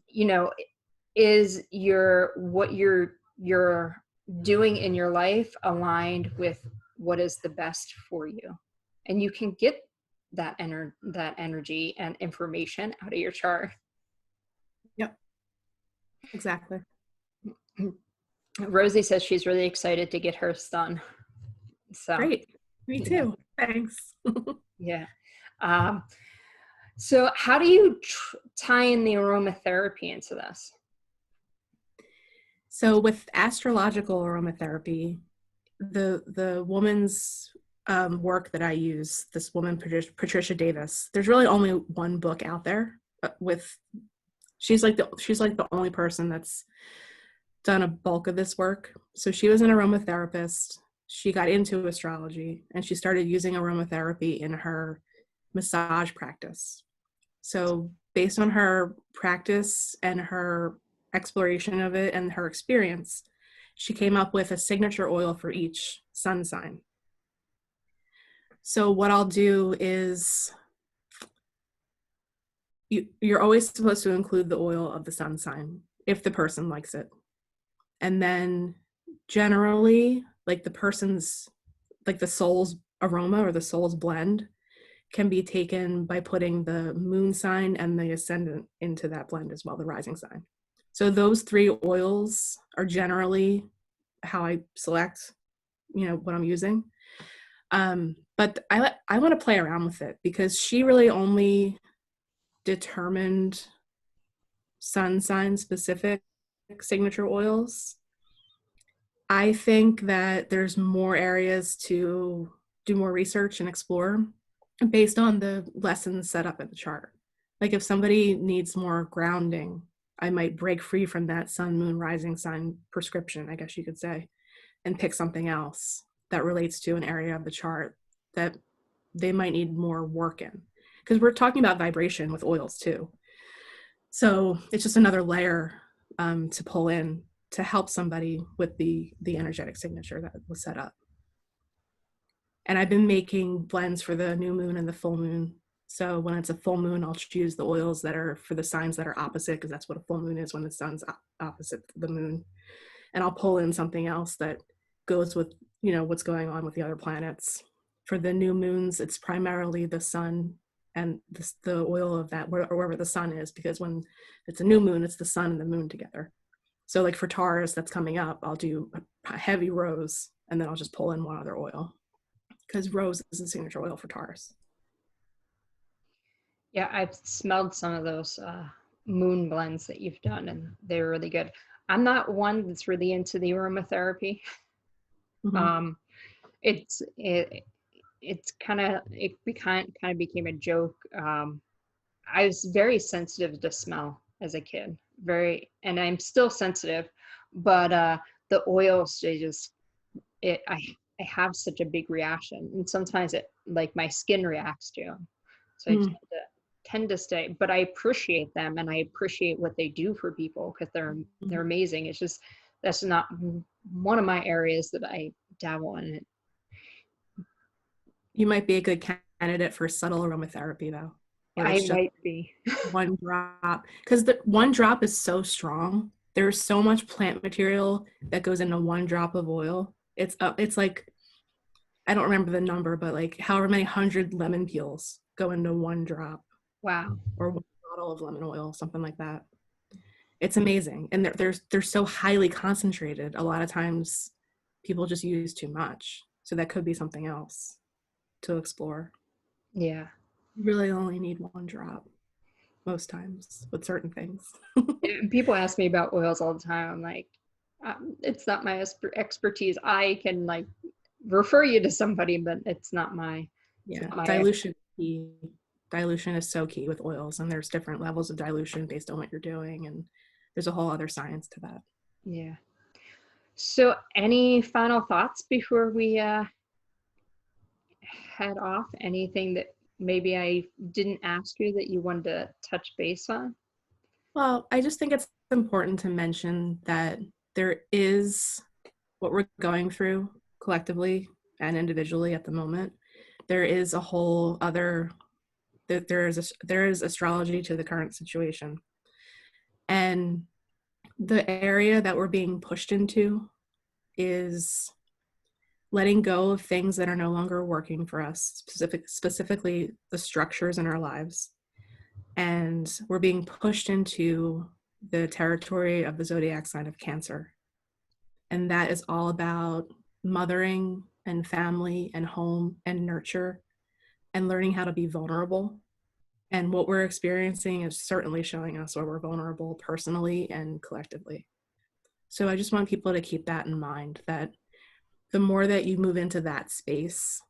you know, is what you're doing in your life aligned with what is the best for you? And you can get that energy and information out of your chart. Yep. Exactly. Rosie says she's really excited to get hers done. So Great. Me too. Yeah. Thanks. Yeah. So how do you tie in the aromatherapy into this? So with astrological aromatherapy, the woman's work that I use, this woman, Patricia Davis, there's really only one book out there with, she's like the only person that's done a bulk of this work. So she was an aromatherapist. She got into astrology and she started using aromatherapy in her massage practice. So based on her practice and her exploration of it and her experience, she came up with a signature oil for each sun sign. So what I'll do is, you're always supposed to include the oil of the sun sign if the person likes it. And then generally, like the soul's aroma or the soul's blend can be taken by putting the moon sign and the ascendant into that blend as well, the rising sign. So those three oils are generally how I select, you know, what I'm using. But I want to play around with it, because she really only determined sun sign specific signature oils. I think that there's more areas to do more research and explore based on the lessons set up in the chart. Like if somebody needs more grounding, I might break free from that sun, moon, rising sign prescription, I guess you could say, and pick something else that relates to an area of the chart that they might need more work in. Because we're talking about vibration with oils too. So it's just another layer to pull in to help somebody with the energetic signature that was set up. And I've been making blends for the new moon and the full moon. So when it's a full moon, I'll choose the oils that are for the signs that are opposite, because that's what a full moon is, when the sun's opposite the moon. And I'll pull in something else that goes with, what's going on with the other planets. For the new moons, it's primarily the sun and the oil of that, wherever the sun is, because when it's a new moon, it's the sun and the moon together. So like for Taurus that's coming up, I'll do a heavy rose, and then I'll just pull in one other oil, because rose is the signature oil for Taurus. Yeah, I've smelled some of those moon blends that you've done, and they're really good. I'm not one that's really into the aromatherapy. Mm-hmm. It's kind of became a joke. I was very sensitive to smell as a kid, and I'm still sensitive, but the oils, I have such a big reaction, and sometimes like my skin reacts to them. So I tend to stay, but I appreciate them, and I appreciate what they do for people, because they're amazing. It's just that's not one of my areas that I dabble in it. You might be a good candidate for subtle aromatherapy, though. I might be. One drop, because the one drop is so strong. There's so much plant material that goes into one drop of oil. It's like, I don't remember the number, but like however many 100 lemon peels go into one drop. Wow. Or one bottle of lemon oil, something like that. It's amazing. And they're so highly concentrated. A lot of times people just use too much. So that could be something else to explore. Yeah. You really only need one drop most times with certain things. People ask me about oils all the time. I'm like, it's not my expertise. I can like refer you to somebody, but it's not my. Dilution key. Dilution is so key with oils, and there's different levels of dilution based on what you're doing, and there's a whole other science to that. Yeah. So any final thoughts before we head off? Anything that maybe I didn't ask you that you wanted to touch base on? Well, I just think it's important to mention that there is what we're going through collectively and individually at the moment. There is a whole other, there is astrology to the current situation. And the area that we're being pushed into is letting go of things that are no longer working for us, specifically the structures in our lives. And we're being pushed into the territory of the zodiac sign of Cancer. And that is all about mothering and family and home and nurture and learning how to be vulnerable. And what we're experiencing is certainly showing us where we're vulnerable personally and collectively. So I just want people to keep that in mind, that the more that you move into that space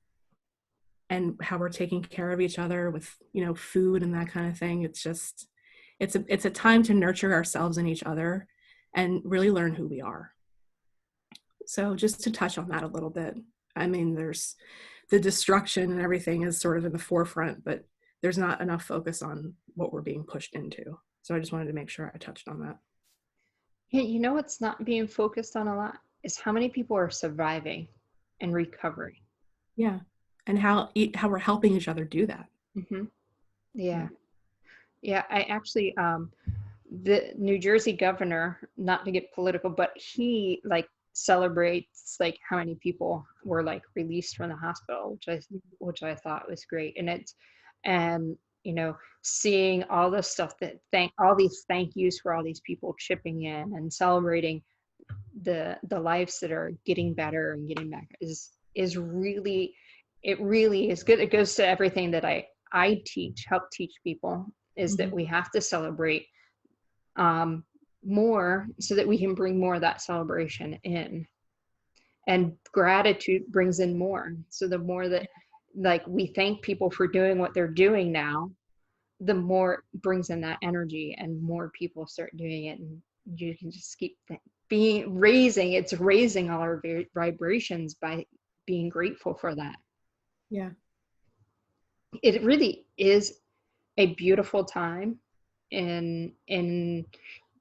and how we're taking care of each other with, food and that kind of thing, it's a time to nurture ourselves and each other and really learn who we are. So just to touch on that a little bit, I mean, there's the destruction and everything is sort of in the forefront, but there's not enough focus on what we're being pushed into. So I just wanted to make sure I touched on that. Yeah, what's not being focused on a lot is how many people are surviving and recovering. Yeah. And how we're helping each other do that. Mm-hmm. Yeah. Yeah. I actually, the New Jersey governor, not to get political, but he like celebrates like how many people were like released from the hospital, which I thought was great. And seeing all the stuff all these thank yous for all these people chipping in and celebrating the lives that are getting better and getting back is really, it really is good. It goes to everything that I help teach people, is that we have to celebrate more so that we can bring more of that celebration in, and gratitude brings in more. So the more that like we thank people for doing what they're doing now, the more it brings in that energy and more people start doing it, and you can just keep raising all our vibrations by being grateful for that. Yeah. It really is a beautiful time in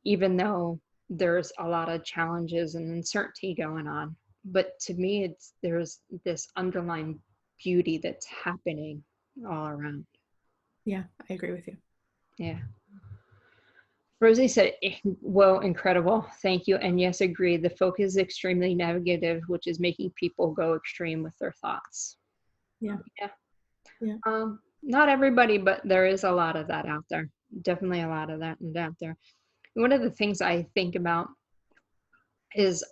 even though there's a lot of challenges and uncertainty going on. But to me, there's this underlying beauty that's happening all around. Yeah, I agree with you. Yeah. Rosie said, well, incredible. Thank you. And yes, agree. The focus is extremely negative, which is making people go extreme with their thoughts. Yeah. Yeah. Yeah. Not everybody, but there is a lot of that out there. Definitely a lot of that out there. One of the things I think about is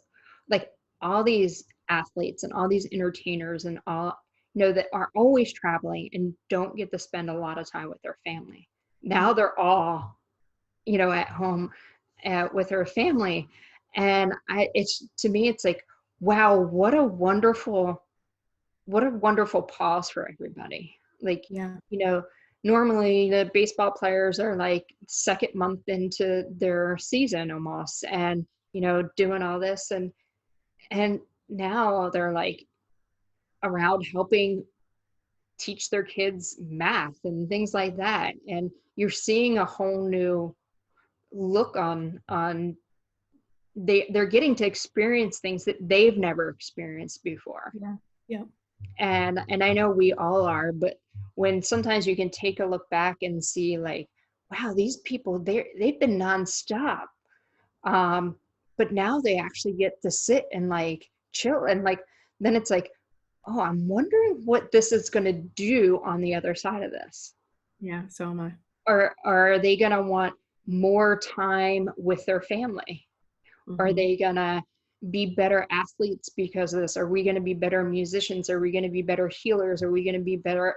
like all these athletes and all these entertainers and all, that are always traveling and don't get to spend a lot of time with their family. Now they're all, at home with her family. And it's, to me, it's like, wow, what a wonderful pause for everybody. Like, Yeah. normally the baseball players are like second month into their season almost, and, doing all this. And now they're like around helping teach their kids math and things like that. And you're seeing a whole new look on they're getting to experience things that they've never experienced before. Yeah. Yeah. And I know we all are, but when sometimes you can take a look back and see like, wow, these people, they've been nonstop. But now they actually get to sit and like chill, and like, then it's like, oh, I'm wondering what this is going to do on the other side of this. Yeah, so am I. Or are they going to want more time with their family? Are they going to be better athletes because of this? Are we going to be better musicians? Are we going to be better healers? Are we going to be better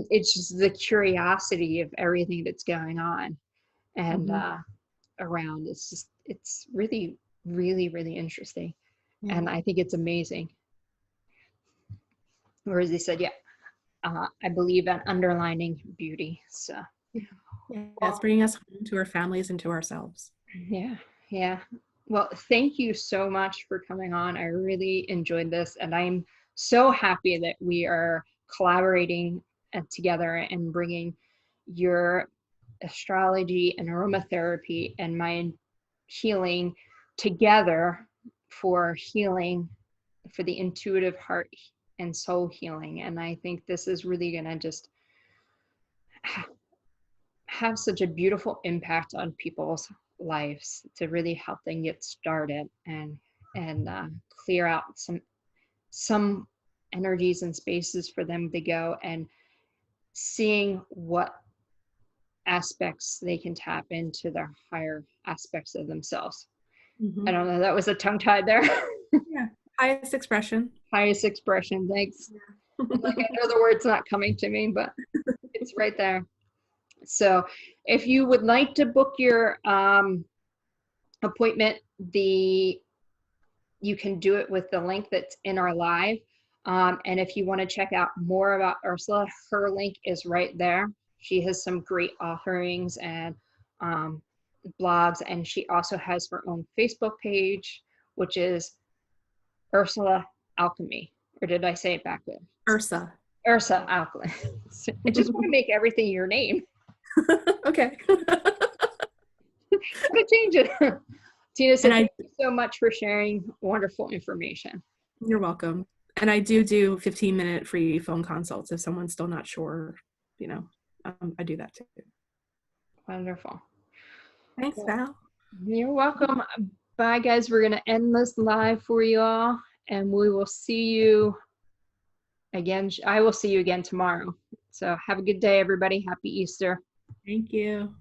it's just the curiosity of everything that's going on and around. It's really, really, really interesting. Yeah. And I think it's amazing. Or as they said, yeah, I believe in underlining beauty. So Yeah, it's bringing us home to our families and to ourselves. yeah. Yeah. Well, thank you so much for coming on. I really enjoyed this, and I'm so happy that we are collaborating together and bringing your astrology and aromatherapy and my healing together for healing, for the intuitive heart and soul healing. And I think this is really going to just have such a beautiful impact on people's lives to really help them get started and clear out some energies and spaces for them to go, and seeing what aspects they can tap into their higher aspects of themselves. I don't know, that was a tongue tied there. Yeah, highest expression. Highest expression, thanks. Like, I know the word's not coming to me, but it's right there. So if you would like to book your appointment, you can do it with the link that's in our live. And if you want to check out more about Ursula, her link is right there. She has some great offerings and blogs, and she also has her own Facebook page, which is Ursula Alchemy. Or did I say it backwards? Ursa. Ursa Alchemy. I just want to make everything your name. Okay. Gotta change it. Tina said, thank you so much for sharing wonderful information. You're welcome. And I do 15-minute free phone consults if someone's still not sure, I do that too. Wonderful. Thanks, Val. You're welcome. Bye, guys. We're going to end this live for you all, and we will see you again. I will see you again tomorrow. So have a good day, everybody. Happy Easter. Thank you.